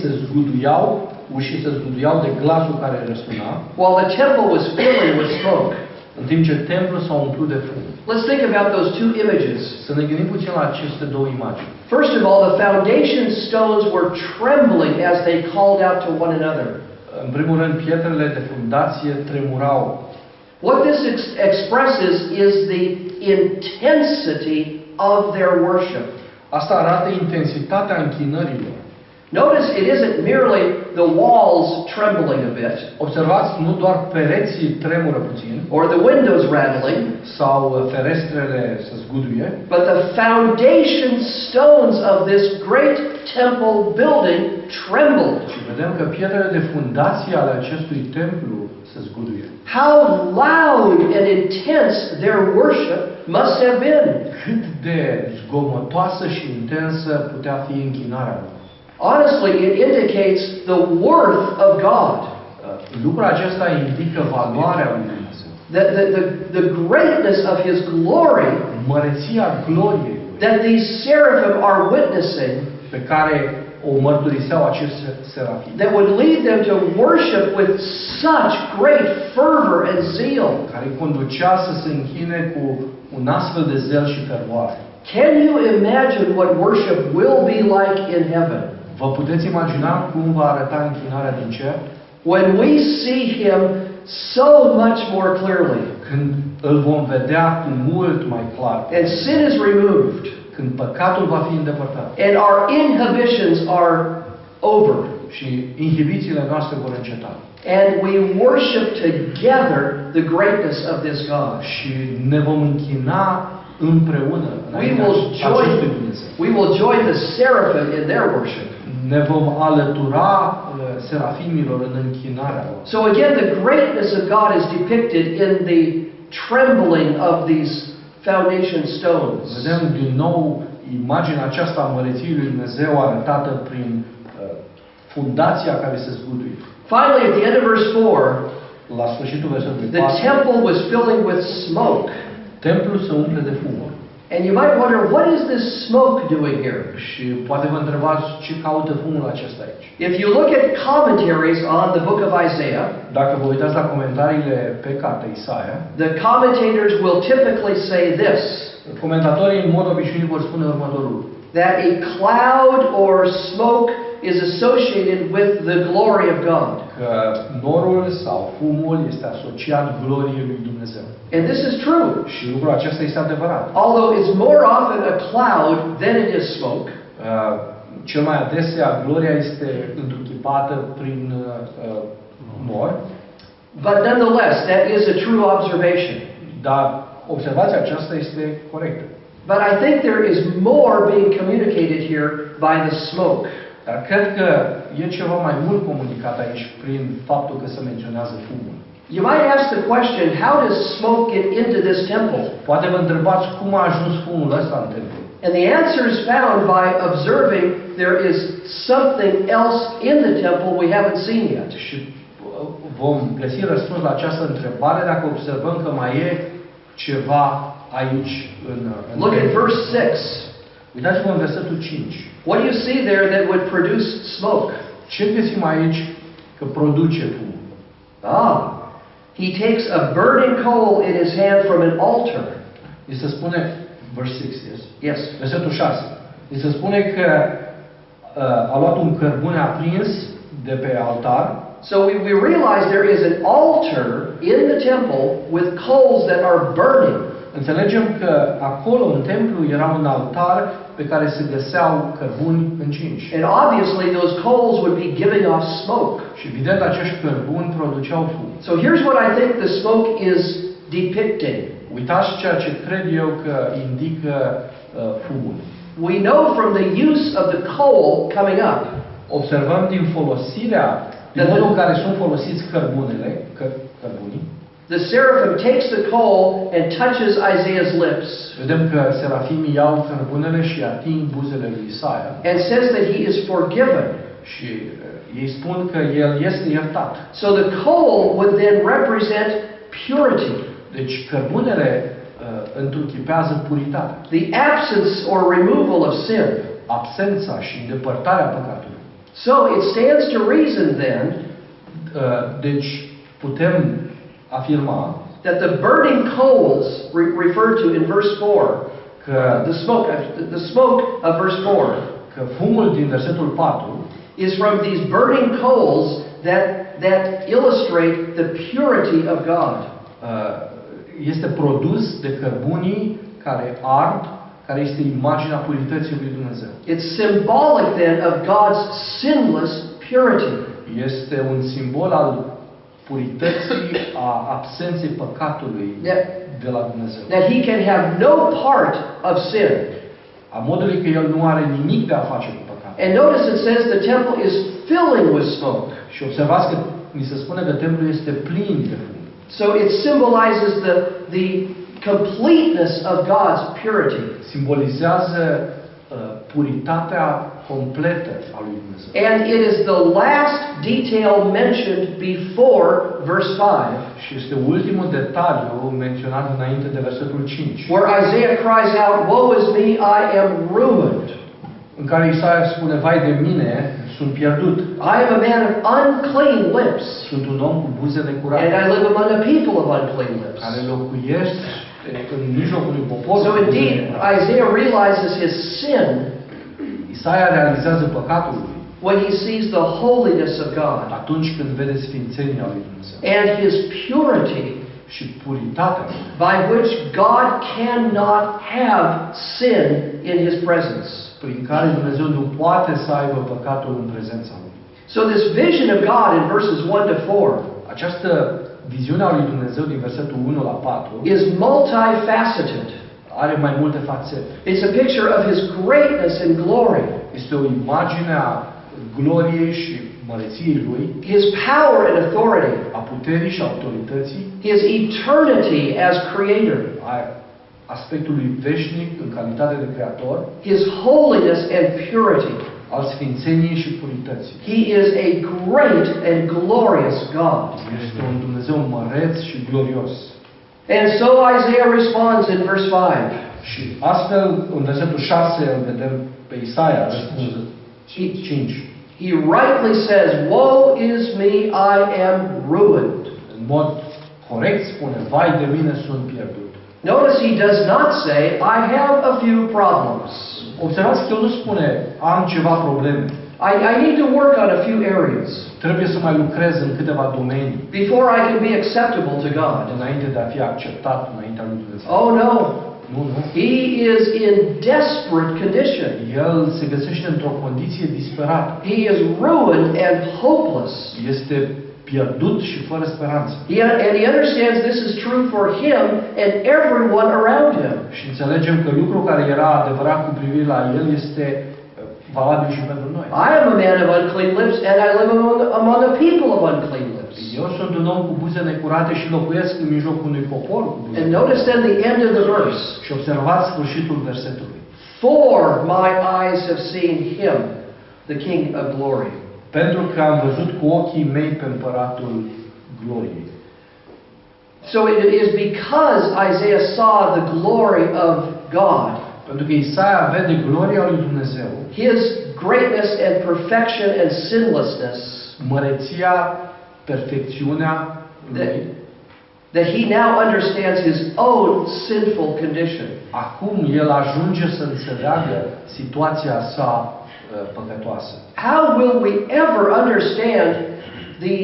se zguduiau de glasul care răsuna. While the temple was filling with smoke. În timp ce templul s-a umplut de fum. Let's think about those two images. Să ne gândim puțin la aceste două imagini. First of all, the foundation stones were trembling as they called out to one another. În primul rând, pietrele de fundație tremurau. What this expresses is the intensity of their worship. Asta arată intensitatea închinărilor. Notice it isn't merely the walls trembling a bit, Observați, nu doar pereții tremură puțin, or the windows rattling, sau ferestrele se zguduie, but the foundation stones of this great temple building trembled. și vedem că pietrele de fundație ale acestui templu se zguduie. How loud and intense their worship must have been. Cât de zgomotoasă și intensă putea fi închinarea lor. Honestly, it indicates the worth of God. Lucrul acesta indică valoarea lui Dumnezeu. The greatness of His glory Măreția gloriei lui, that these seraphim are witnessing, pe care o mărturiseau acești serafimi, that would lead them to worship with such great fervor and zeal. care îi conducea să se închine cu un astfel de zel și fervoare. Can you imagine what worship will be like in heaven? Vă puteți imagina cum va arăta închinarea din cer? When we see Him so much more clearly, Când îl vom vedea cu mult mai clar. and sin is removed, Când păcatul va fi îndepărtat. and our inhibitions are over, Și inhibițiile noastre vor înceta. and we worship together the greatness of this God. Și ne vom închina împreună înaintea acestui Dumnezeu. We will join the seraphim in their worship. Ne vom alătura serafimilor în închinarea lor. So again, the greatness of God is depicted in the trembling of these foundation stones. Vedem din nou imaginea aceasta a măreției lui Dumnezeu arătată prin fundația care se zguduie. Finally, at the end of verse 4, La sfârșitul versetului the 4, temple was filling with smoke. templul se umple de fumuri. And you might wonder, what is this smoke doing here? Și poate vă întrebați ce caută fumul acesta aici. If you look at commentaries on the book of Isaiah, Dacă vă uitați la comentariile pe cartea Isaia, the commentators will typically say this, comentatorii în mod obișnuit vor spune următorul: that a cloud or smoke is associated with the glory of God. că norul sau fumul este asociat gloriei lui Dumnezeu. And this is true. Și lucrul acesta este adevărat. Although it's more often a cloud than it is smoke, Cel mai adesea gloria este întruchipată prin nor, but nonetheless, that is a true observation. dar observația aceasta este corectă. But I think there is more being communicated here by the smoke. Dar cred că e ceva mai mult comunicat aici prin faptul că se menționează fumul. You might ask the question, how does smoke get into this temple? Poate vă întrebați cum a ajuns fumul ăsta în templu. And the answer is found by observing there is something else in the temple we haven't seen yet. Și vom găsi răspuns la această întrebare dacă observăm că mai e ceva aici în Look at templu. verse 6. Uitați-vă în versetul 5. What do you see there that would produce smoke? Ce găsim aici că produce fum? He takes a burning coal in his hand from an altar. Îi se spune, verse 6, yes? Yes. Versetul 6. Îi se spune că a luat un cărbune aprins de pe altar. So we realize there is an altar in the temple with coals that are burning. Înțelegem că acolo în templu era un altar pe care se găseau cărbuni încinși. And obviously those coals would be giving off smoke. Și evident acești cărbuni produceau fum. So here's what I think the smoke is depicting. Uitați ceea ce cred eu că indică fumul. We know from the use of the coal coming up Observăm din folosirea, din modul în care sunt folosiți cărbunii. The seraphim takes the coal and touches Isaiah's lips. Vedem că serafimii iau cărbunele și ating buzele lui Isaia. And says that he is forgiven. Și ei spun că el este iertat. So the coal would then represent purity. Deci cărbunele întruchipează puritatea. The absence or removal of sin. Absența și îndepărtarea păcatului. So it stands to reason then deci putem afirma that the burning coals referred to in verse 4, că the smoke of verse 4, că fumul din versetul 4 is from these burning coals that illustrate the purity of God. Este produs de cărbunii care ard, care este imaginea purității lui Dumnezeu. It's symbolic then of God's sinless purity. Este un simbol al purității, a absenței păcatului de la Dumnezeu. That he can have no part of sin. A modului că el nu are nimic de a face cu păcatul. And notice it says the temple is filling with smoke. Și observați că ni se spune că templul este plin de fum. So it symbolizes the completeness of God's purity. Simbolizează puritatea completă a lui Dumnezeu. And it is the last detail mentioned before verse 5. Și este ultimul detaliu menționat înainte de versetul 5. Where Isaiah cries out, "Woe is me, I am ruined." În care Isaia spune, vai de mine, sunt pierdut. I am a man of unclean lips. Sunt un om cu buze necurate. And I live among a people of unclean lips. Care locuiesc în mijlocul unui popor. So indeed, Isaiah realizes his sin Isaia realizează păcatul lui when he sees the holiness of God atunci când vede sfințenia lui Dumnezeu and his purity, și puritatea by which God cannot have sin in his presence. prin care Dumnezeu nu poate să aibă păcatul în prezența lui. So this vision of God in verses 1 to 4 Această viziune a lui Dumnezeu din versetul 1 la 4 is multifaceted. are mai multe fațete. It's a picture of his greatness and glory, Este o imagine a gloriei și măreției lui, his power and authority, a puterii și autorității, his eternity as creator, a aspectului veșnic în calitate de creator, his holiness and purity. al sfințeniei și purității. He is a great and glorious God. Este un Dumnezeu măreț și glorios. And so Isaiah responds in verse 5. Și astfel, în versetul 6, îl vedem pe Isaia răspunzând. 5. He rightly says, "Woe is me, I am ruined." În mod corect spune, vai de mine, sunt pierdut. Notice he does not say, "I have a few problems. Observați că el nu spune, am ceva probleme. I need to work on a few areas Trebuie să mai lucrez în câteva domenii before I can be acceptable to God." înainte de a fi acceptat înaintea lui Dumnezeu. Oh no. Nu, nu. He is in desperate condition. El se găsește într-o condiție disperată. He is ruined and hopeless. Este pierdut și fără speranță. And he understands this is true for him and everyone around him. Și înțelegem că lucrul care era adevărat cu privire la el este valabil și pentru noi. I am a man of unclean lips and I live among a people of unclean lips. Eu sunt un om cu buze necurate și locuiesc în mijlocul unui popor cu buze And necurate. notice then the end of the verse. Și observați sfârșitul versetului. For my eyes have seen him, the King of glory. Pentru că am văzut cu ochii mei pe împăratul gloriei. So it is because Isaiah saw the glory of God, Pentru că Isaia vede gloria lui Dumnezeu, his greatness and perfection and sinlessness, măreția, perfecțiunea lui, that he now understands his own sinful condition. acum el ajunge să înțeleagă situația sa păcătoasă. How will we ever understand the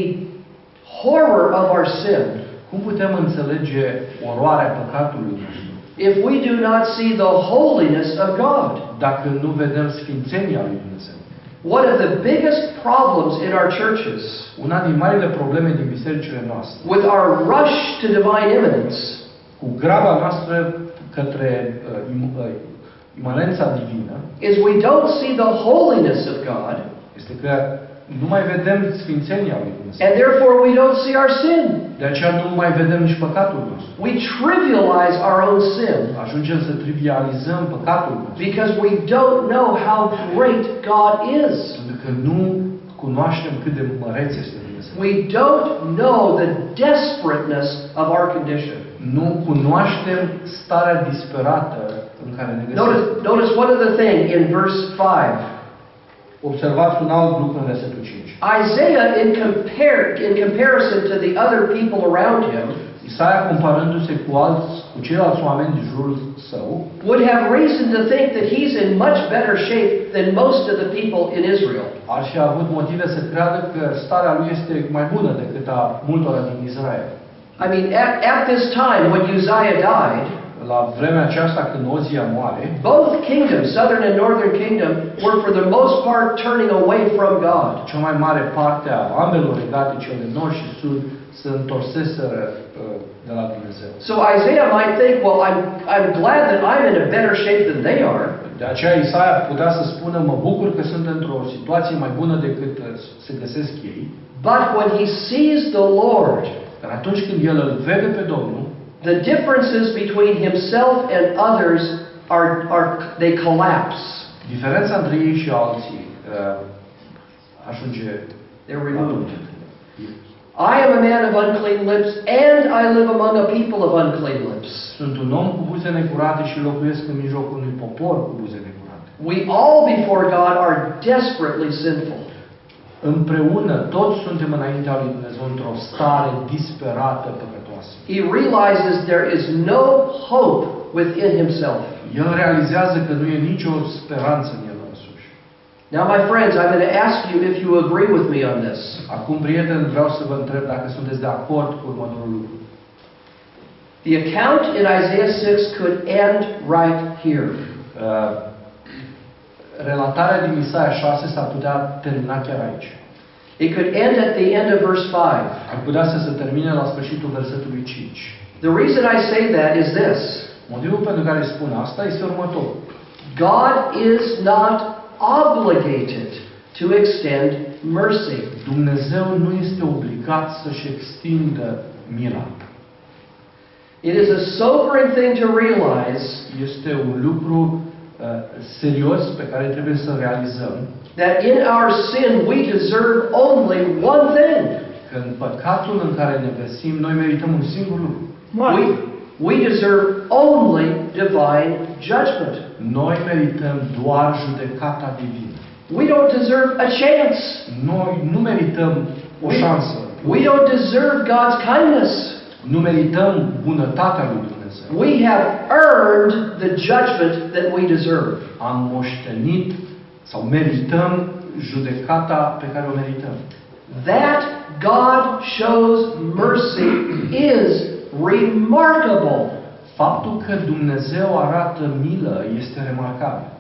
horror of our sin Cum putem înțelege oroarea păcatului nostru if we do not see the holiness of God? dacă nu vedem sfințenia lui Dumnezeu? One of the biggest problems in our churches, Una din marile probleme din bisericile noastre, with our rush to divine immanence, cu graba noastră către imanența divină, is we don't see the holiness of God, este că nu mai vedem sfințenia lui Dumnezeu. and therefore we don't see our sin. De aceea nu mai vedem nici păcatul nostru. We trivialize our own sin Ajungem să trivializăm păcatul nostru. because we don't know how great God is. Pentru că nu cunoaștem cât de măreț este Dumnezeu. We don't know the desperateness of our condition. Nu cunoaștem starea disperată în care ne găsim. Notice one other thing in verse 5. Observați un alt lucru în versetul 5. Isaiah, in comparison to the other people around him, Isaia, comparându-se cu ceilalți oameni din jurul său, would have reason to think that he's in much better shape than most of the people in Israel. ar fi avut motive să creadă că starea lui este mai bună decât a multora din Israel. I mean, at this time when Uzziah died, La vremea aceasta când Ozia moare, both kingdoms, southern and northern kingdom, were for the most part turning away from God. cea mai mare parte a ambelor regate, cel de nord și sud, se întorseseră de la Dumnezeu. So Isaiah might think, well, I'm glad that I'm in a better shape than they are. De aceea Isaia putea să spună, mă bucur că sunt într-o situație mai bună decât se găsesc ei. But when he sees the Lord, Dar atunci când el îl vede pe Domnul, the differences between himself and others they collapse. diferența între ei și alții ajunge. They're removed. I am a man of unclean lips, and I live among a people of unclean lips. Sunt un om cu buze necurate și locuiesc în mijlocul unui popor cu buze necurate. We all before God are desperately sinful. Împreună, toți suntem înaintea lui Dumnezeu într-o stare disperată păcătoasă. He realizes there is no hope within himself. El realizează că nu e nicio speranță în el însuși. Now, my friends, I'm going to ask you if you agree with me on this. Acum, prieteni, vreau să vă întreb dacă sunteți de acord cu următorul lucru. The account in Isaiah 6 could end right here. Relatarea din Isaia 6 s-ar putea termina chiar aici. It could end at the end of verse 5. Ar putea să se termine la sfârșitul versetului 5. The reason I say that is this. Motivul pentru care spun asta este următorul. God is not obligated to extend mercy. Dumnezeu nu este obligat să-și extindă mila. It is a sobering thing to realize Este un lucru serios pe care trebuie să realizăm. That in our sin we deserve only one thing. Că în păcatul în care ne găsim, noi merităm un singur lucru. We deserve only divine judgment. Noi merităm doar judecata divină. We don't deserve a chance. Noi nu merităm o șansă. We don't deserve God's kindness. Nu merităm bunătatea lui Dumnezeu. We have earned the judgment that we deserve. Am moștenit sau merităm judecata pe care o merităm. That God shows mercy is remarkable. Faptul că Dumnezeu arată milă este remarcabil.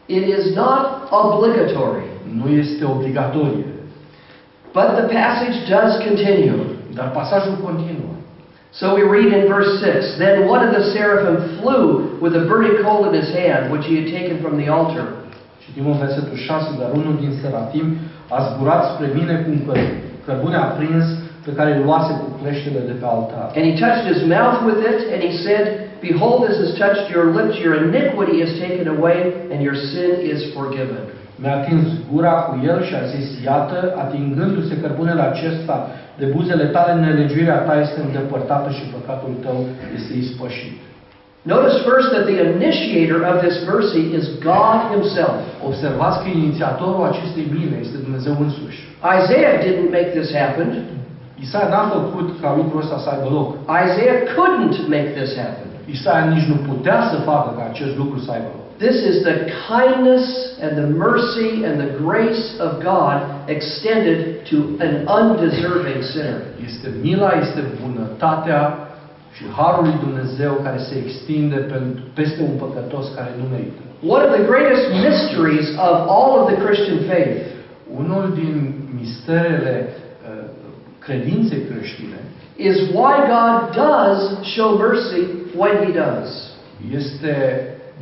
It is not obligatory. Nu este obligatorie. But the passage does continue. Dar pasajul continuă. So we read in verse 6, Then one of the seraphim flew with a burning coal in his hand, which he had taken from the altar. Citim în versetul 6, dar unul din serafim a zburat spre mine cu un cărbune aprins pe care îl luase cu cleștele de pe altar. And he touched his mouth with it, and he said, Behold, this has touched your lips, your iniquity is taken away, and your sin is forgiven. Mi-a atins gura cu el și a zis, iată, atingându-se cărbunele acesta de buzele tale, nelegiuirea ta este îndepărtată și păcatul tău este ispășit. Notice first that the initiator of this mercy is God himself. Observați că inițiatorul acestei mile este Dumnezeu însuși. Isaiah didn't make this happen. Isaia n-a făcut ca lucrul ăsta să aibă loc. Isaiah couldn't make this happen. Isaia nici nu putea să facă ca acest lucru să aibă loc. This is the kindness and the mercy and the grace of God extended to an undeserving sinner. Este mila, este bunătatea și harul lui Dumnezeu care se extinde peste un păcătos care nu merită. One of the greatest mysteries of all of the Christian faith Unul din misterele credinței creștine is why God does show mercy when He does. este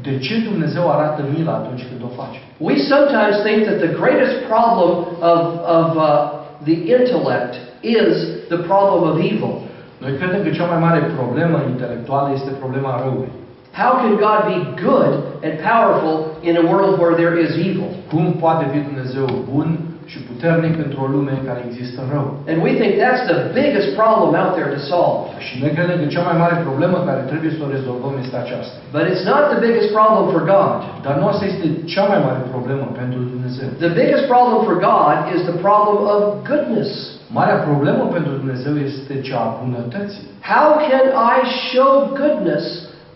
de ce Dumnezeu arată mila atunci când o face. We sometimes think that the greatest problem of the intellect is the problem of evil. Noi credem că cea mai mare problemă intelectuală este problema răului. How can God be good and powerful in a world where there is evil? Cum poate fi Dumnezeu bun și puternic pentru o lume în care există rău. And we think that's the biggest problem out there to solve. Și noi credem că cea mai mare problemă care trebuie să o rezolvăm este aceasta. But it's not the biggest problem for God. Dar nu asta este cea mai mare problemă pentru Dumnezeu. The biggest problem for God is the problem of goodness. Marea problemă pentru Dumnezeu este cea a bunătății. How can I show goodness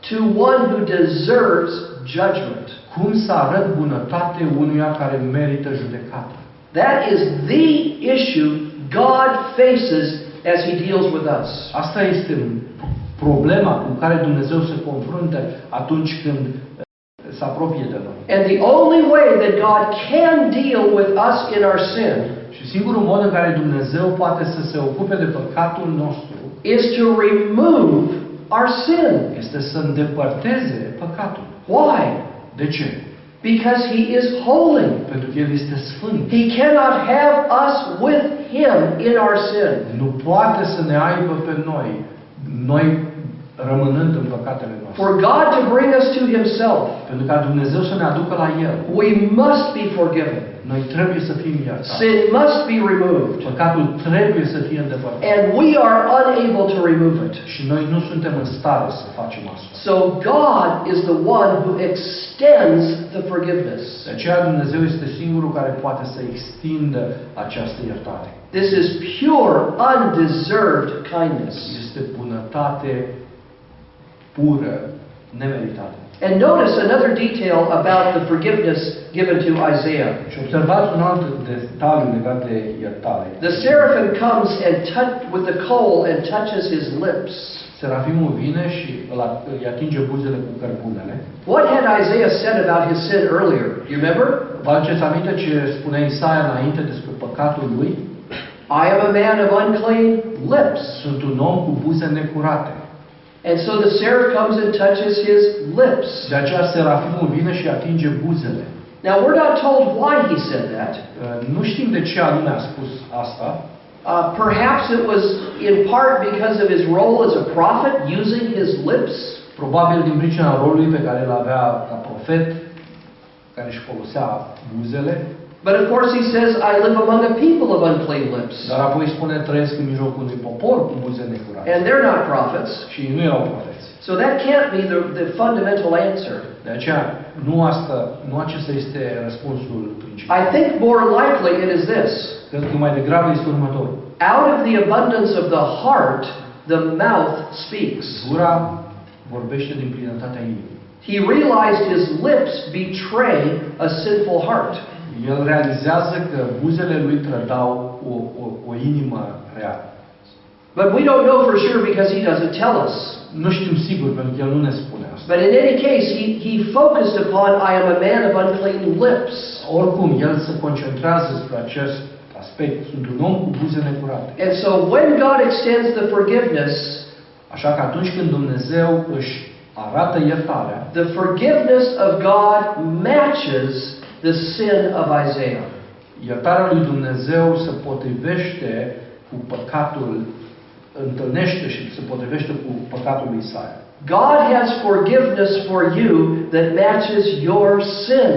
to one who deserves judgment? Cum să arăt bunătate unuia care merită judecată? That is the issue God faces as He deals with us. Asta este problema cu care Dumnezeu se confruntă atunci când se apropie de noi. And the only way that God can deal with us in our sin Și singurul mod în care Dumnezeu poate să se ocupe de păcatul nostru is to remove our sin. este să îndepărteze păcatul. Why? De ce? Because He is holy. Pentru că El este sfânt. He cannot have us with Him in our sin. Nu poate să ne aibă pe noi rămânând în păcatele noastre. For God to bring us to Himself, Pentru ca Dumnezeu să ne aducă la El, we must be forgiven. noi trebuie să fim iertați. Sin must be removed. Păcatul trebuie să fie îndepărtat. And we are unable to remove it. Și noi nu suntem în stare să facem asta. So God is the one who extends the forgiveness. De aceea Dumnezeu este singurul care poate să extindă această iertare. This is pure, undeserved kindness. Este bunătate pură, nemeritată. And notice another detail about the forgiveness given to Isaiah. Și observați un alt detaliu legat de iertare. The seraphim comes and with the coal and touches his lips. Serafimul vine și îi atinge buzele cu cărbunele. What had Isaiah said about his sin earlier? You remember? Vă aduceți aminte ce spunea Isaia înainte despre păcatul lui? I am a man of unclean lips. Sunt un om cu buze necurate. And so the seraph comes and touches his lips. De aceea serafimul vine și atinge buzele. Now we're not told why he said that. Nu știm de ce anume a spus asta. Perhaps it was in part because of his role as a prophet, using his lips. Probabil din pricina rolului pe care îl avea ca profet, care își folosea buzele. But of course he says, I live among a people of unclean lips. Dar apoi spune, trăiesc în mijlocul unui popor cu buze necurate. And they're not prophets. Și nu erau profeți. So that can't be the fundamental answer. De aceea, nu acesta este răspunsul principal. I think more likely it is this. Cred că mai degrabă este următorul. Out of the abundance of the heart, the mouth speaks. Gura vorbește din plinătatea inimii. He realized his lips betray a sinful heart. El realizează că buzele lui trădau o inimă rea. But we don't know for sure because he doesn't tell us. Nu știm sigur pentru că el nu ne spune asta. But in any case, he focused upon, I am a man of unclean lips. Oricum, el se concentrează spre acest aspect. Sunt un om cu buze necurate. And so when God extends the forgiveness, așa că atunci când Dumnezeu își arată iertarea, the forgiveness of God matches the sin of Isaiah. Iertarea lui Dumnezeu se potrivește cu păcatul, întâlnește și se potrivește cu păcatul lui Isaia. God has forgiveness for you that matches your sin.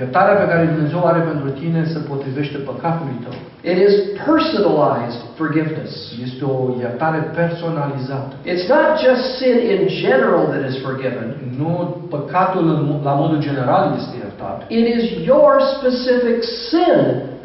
Iertarea pe care Dumnezeu are pentru tine se potrivește păcatului tău. It is personalized forgiveness. Este o iertare personalizată. It's not just sin in general that is forgiven. Nu păcatul la modul general este iertat. It is your specific sin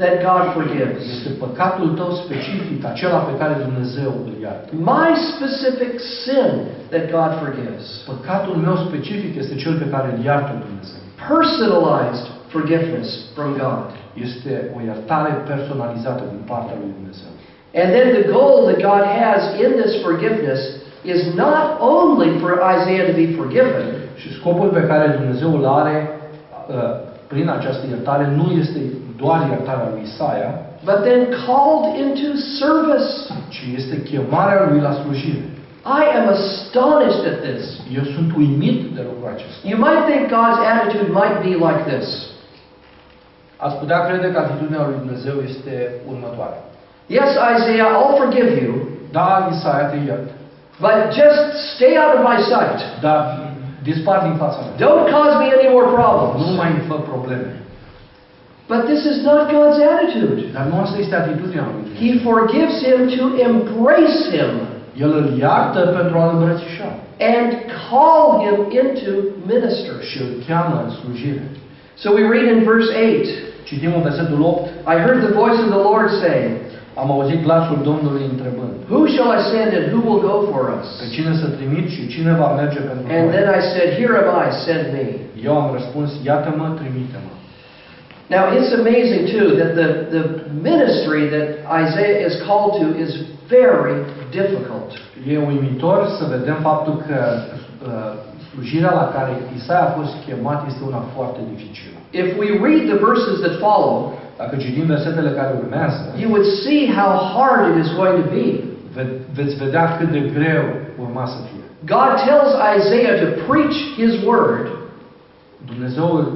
that God forgives. Este păcatul tău specific, acela pe care Dumnezeu îl iartă. My specific sin that God forgives. Păcatul meu specific este cel pe care îl iartă Dumnezeu. Personalized forgiveness from God. Este o iertare personalizată din partea lui Dumnezeu. And then the goal that God has in this forgiveness is not only for Isaiah to be forgiven. Și scopul pe care Dumnezeu îl are prin această iertare nu este doar iertarea lui Isaia, but then called into service. Ci este chemarea lui la slujire. I am astonished at this. Eu sunt uimit de lucrul acesta. You might think God's attitude might be like this. Ați putea crede că atitudinea lui Dumnezeu este următoarea. Yes, Isaiah, I'll forgive you. Da, Isaia, te iert. But just stay out of my sight. Dar dispar din fața mea. Don't cause me any more problems. Nu mai îmi fă probleme. But this is not God's attitude. Dar nu asta este atitudinea lui Dumnezeu. He forgives him to embrace him El îl iartă pentru a-l îmbrățișa and call him into ministry. și îl cheamă în slujire. So we read in verse 8, Citim în versetul 8. I heard the voice of the Lord saying, Am auzit glasul Domnului întrebând: Who shall I send and who will go for us? Pe cine să trimit și cine va merge pentru And noi? then I said, Here am I, send me. Eu am răspuns: Iată-mă, trimite-mă. Now it's amazing too that the ministry that Isaiah is called to is very difficult. E uimitor să vedem faptul că slujirea la care Isaia a fost chemat este una foarte dificilă. If we read the verses that follow, Dacă citim versetele care urmează, you would see how hard it is going to be. veți vedea cât de greu urma să fie. God tells Isaiah to preach his word, Dumnezeu îl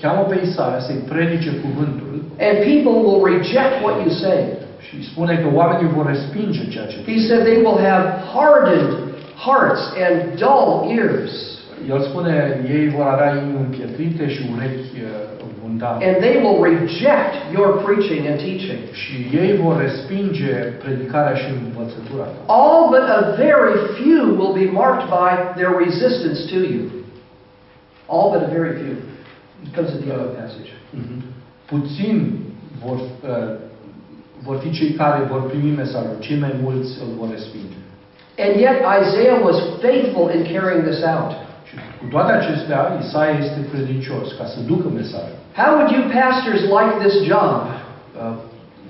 cheamă pe Isaia să-i predice cuvântul and people will reject what you say. și spune că oamenii vor respinge ceea ce He said they will have hardened hearts and dull ears, El spune, ei vor avea inimi împietrite și urechi vundate. and they will reject your preaching and teaching. Și ei vor respinge predicarea și învățătura ta. All but a very few will be marked by their resistance to you. All but a very few. It comes at the end of the passage. Puțini vor fi cei care vor primi mesajul, cei mai mulți îl vor respinge. And yet Isaiah was faithful in carrying this out. Și cu toate acestea, Isaia este credincios ca să ducă mesajul. How would you pastors like this job?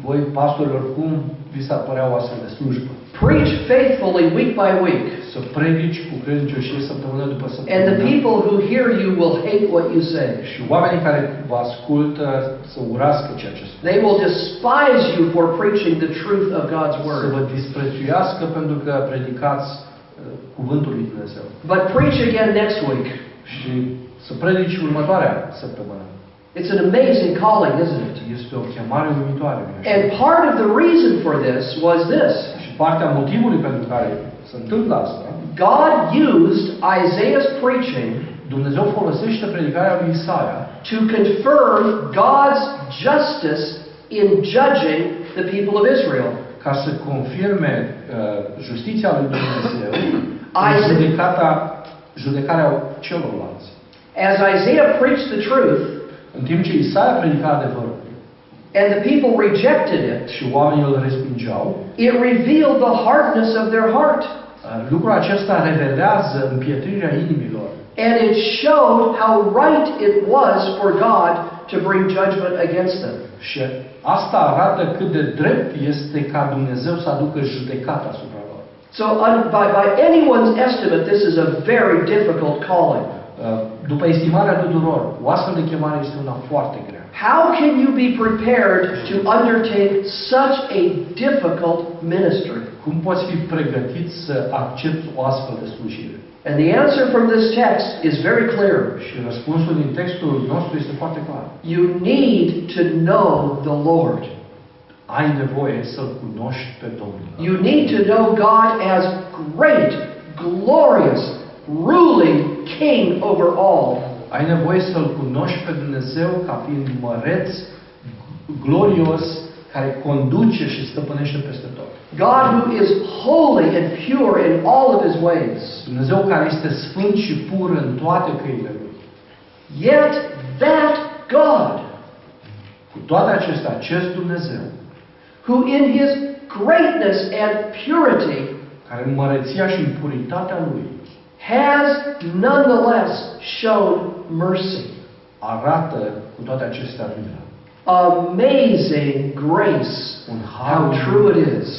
Voi, pastorilor, cum vi s-ar părea o astfel de slujbă? Preach faithfully week by week, Să predici cu credincioșie săptămână după and the săptămână. people who hear you will hate what you say. Și oamenii care vă ascultă să urască ceea ce spune. They will despise you for preaching the truth of God's Să word. vă disprețuiască pentru că predicați cuvântul lui Dumnezeu. But preach again next week. Și să predici următoarea săptămână. It's an amazing calling, isn't it? Este o chemare uimitoare. And part of the reason for this was this. Și partea motivului pentru care se întâmplă asta, God used Isaiah's preaching Dumnezeu folosește predicarea lui Isaia to confirm God's justice in judging the people of Israel. ca să confirme justiția lui Dumnezeu în judecarea celorlalți. As Isaiah preached the truth, În timp ce Isaia predica adevărul and the people rejected it, și oamenii îl respingeau, it revealed the hardness of their heart. lucrul acesta revelează împietrirea inimilor. And it showed how right it was for God to bring judgment against them. Și asta arată cât de drept este ca Dumnezeu să aducă judecata asupra lor. So by anyone's estimate, this is a very difficult calling. După estimarea tuturor, o astfel de chemare este una foarte grea. How can you be prepared to undertake such a difficult ministry? Cum poți fi pregătit să accepti o astfel de slujire? And the answer from this text is very clear. Și răspunsul din textul nostru este foarte clar. You need to know the Lord. Ai nevoie să-L cunoști pe Domnul. You need to know God as great, glorious, ruling King over all. Ai nevoie să-L cunoști pe Dumnezeu ca fiind măreț, glorios, care conduce și stăpânește peste tot. God who is holy and pure in all of His ways. Dumnezeu care este sfânt și pur în toate căile Lui. Yet that God, Cu toate acestea, acest Dumnezeu, who in His greatness and purity care în măreția și în puritatea Lui, has nonetheless shown mercy. arată cu toate acestea milă. Amazing grace. How true it is.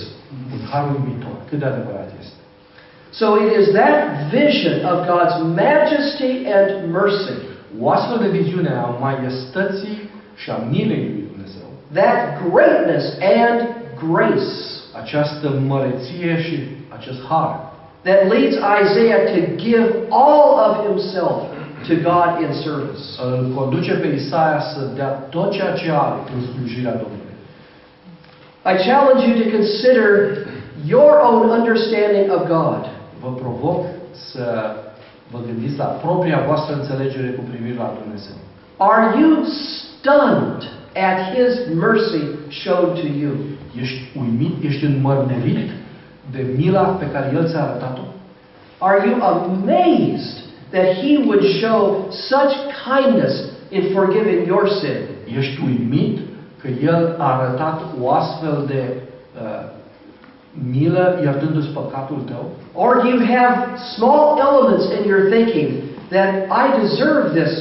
Un har uimitor. Cât de adevărat este. So it is that vision of God's majesty and mercy, O astfel de viziune a maiestății și a milei lui Dumnezeu, that greatness and grace, această măreție și acest har, that leads Isaiah to give all of himself to God in service. îl conduce pe Isaia să dea tot ceea ce are în slujirea Domnului. I challenge you to consider your own understanding of God. Vă provoc să vă gândiți la propria voastră înțelegere cu privire la Dumnezeu. Are you stunned at His mercy shown to you? Ești uimit, ești înmărmurit de mila pe care El ți-a arătat-o? Are you amazed that He would show such kindness in forgiving your sin? Ești uimit că El a arătat o astfel de milă iertându-ți păcatul tău? Or do you have small elements in your thinking that I deserve this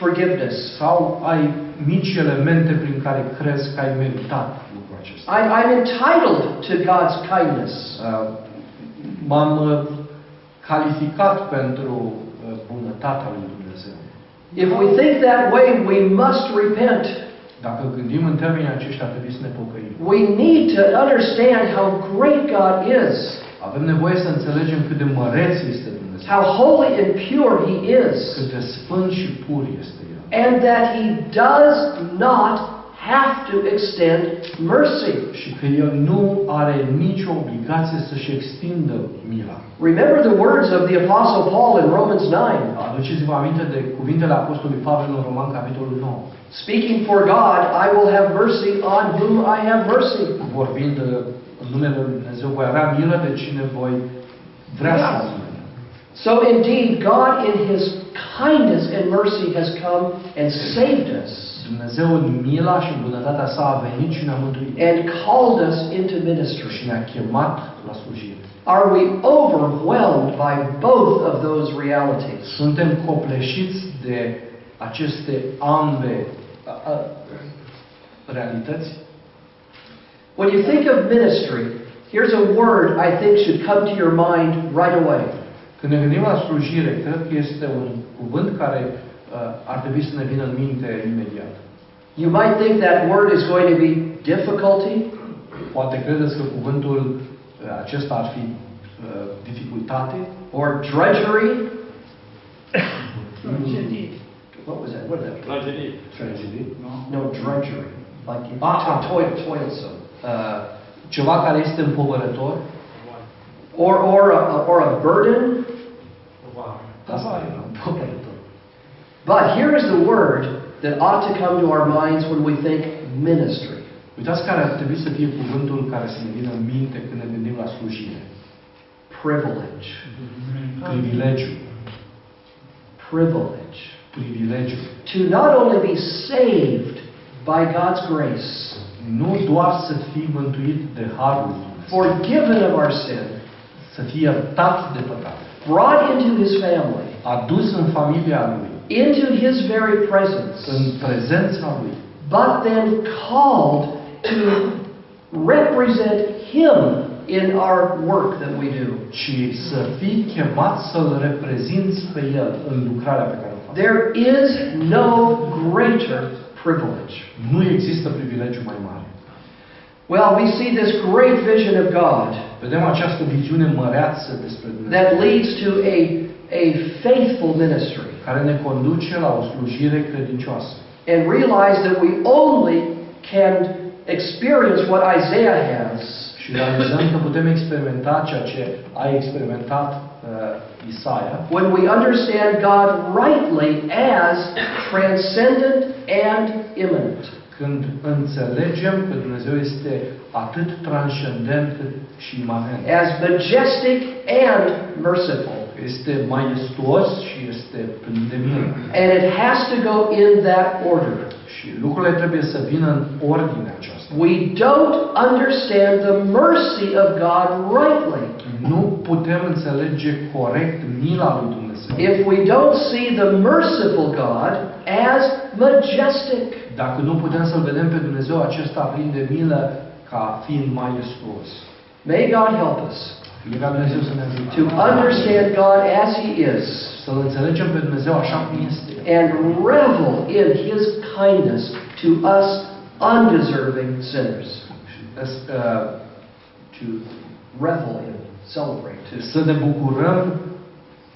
forgiveness? Sau ai mici elemente prin care crezi că ai meritat lucrul acesta? I'm entitled to God's kindness. M-am calificat pentru bunătatea lui Dumnezeu. If we think that way, we must repent. Dacă gândim în termenii aceștia, trebuie să ne pocăim. We need to understand how great God is, Avem nevoie să înțelegem cât de măreț este Dumnezeu, how holy and pure He is, cât de sfânt și pur este El. and that He does not have to extend mercy. Și că El nu are nicio obligație să-și extindă mila. Remember the words of the Apostle Paul in Romans 9. Aduceți-vă aminte de cuvintele Apostolului Pavel în Roman, capitolul 9. Speaking for God, I will have mercy on whom I have mercy. Vorbind în numele Lui Dumnezeu, voi avea milă de cine voi vrea să am milă. So indeed, God in His kindness and mercy has come and saved us Dumnezeu în mila și în bunătatea sa a venit și ne-a mântuit and called us into ministry. și ne-a chemat la slujire. Are we overwhelmed by both of those realities? Suntem copleșiți de aceste ambe realități. When you think of ministry, here's a word I think should come to your mind right away. Când ne gândim la slujire, cred că este un cuvânt care ar trebui să ne vină în minte imediat. You might think that word is going to be difficulty, Poate credeți că cuvântul acesta ar fi dificultate or drudgery. Tragedie. What was that? What is that? Tragedie. tragedie, No, drudgery. Like toilsome. ceva care este împovărător. Or a burden. Asta e împovărător. But here is the word that ought to come to our minds when we think ministry. Uitați care ar trebui să fie cuvântul care să ne vină în minte când ne gândim la slujire. Privilege. Privilegiu. Privilege. Privilegiu. To not only be saved by God's grace, Nu doar să fii mântuit de harul lui Dumnezeu, forgiven of our sin, să fii iertat de păcat, brought into His family, adus în familia lui, into His very presence, în prezența lui, but then called to represent Him in our work that we do. și să fii chemat să-L reprezinți pe El în lucrarea pe care o faci. There is no greater privilege. Nu există privilegiu mai mare. Well, we see this great vision of God Vedem această viziune măreață despre Dumnezeu, that leads to a faithful ministry, care ne conduce la o slujire credincioasă. and realize that we only can experience what Isaiah has Și realizăm că putem experimenta ceea ce a experimentat Isaia when we understand God rightly as transcendent and immanent. când înțelegem că Dumnezeu este atât transcendent cât și imanent. As majestic and merciful. Este majestuos și este plin de milă. And it has to go in that order. Și lucrurile trebuie să vină în ordine aceasta. We don't understand the mercy of God rightly Nu putem înțelege corect mila lui Dumnezeu if we don't see the merciful God as majestic. dacă nu putem să-L vedem pe Dumnezeu acesta plin de milă ca fiind majestuos. May God help us Fie ca Dumnezeu să ne ajute to understand God as He is să-L înțelegem pe Dumnezeu așa cum este and revel in His kindness to us undeserving sinners. to Revel in, celebrate. să ne bucurăm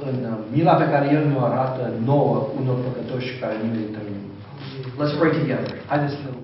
în mila pe care El ne-o arată nouă, unor păcătoși care nu merităm. Let's pray together. Haideți să ne rugăm.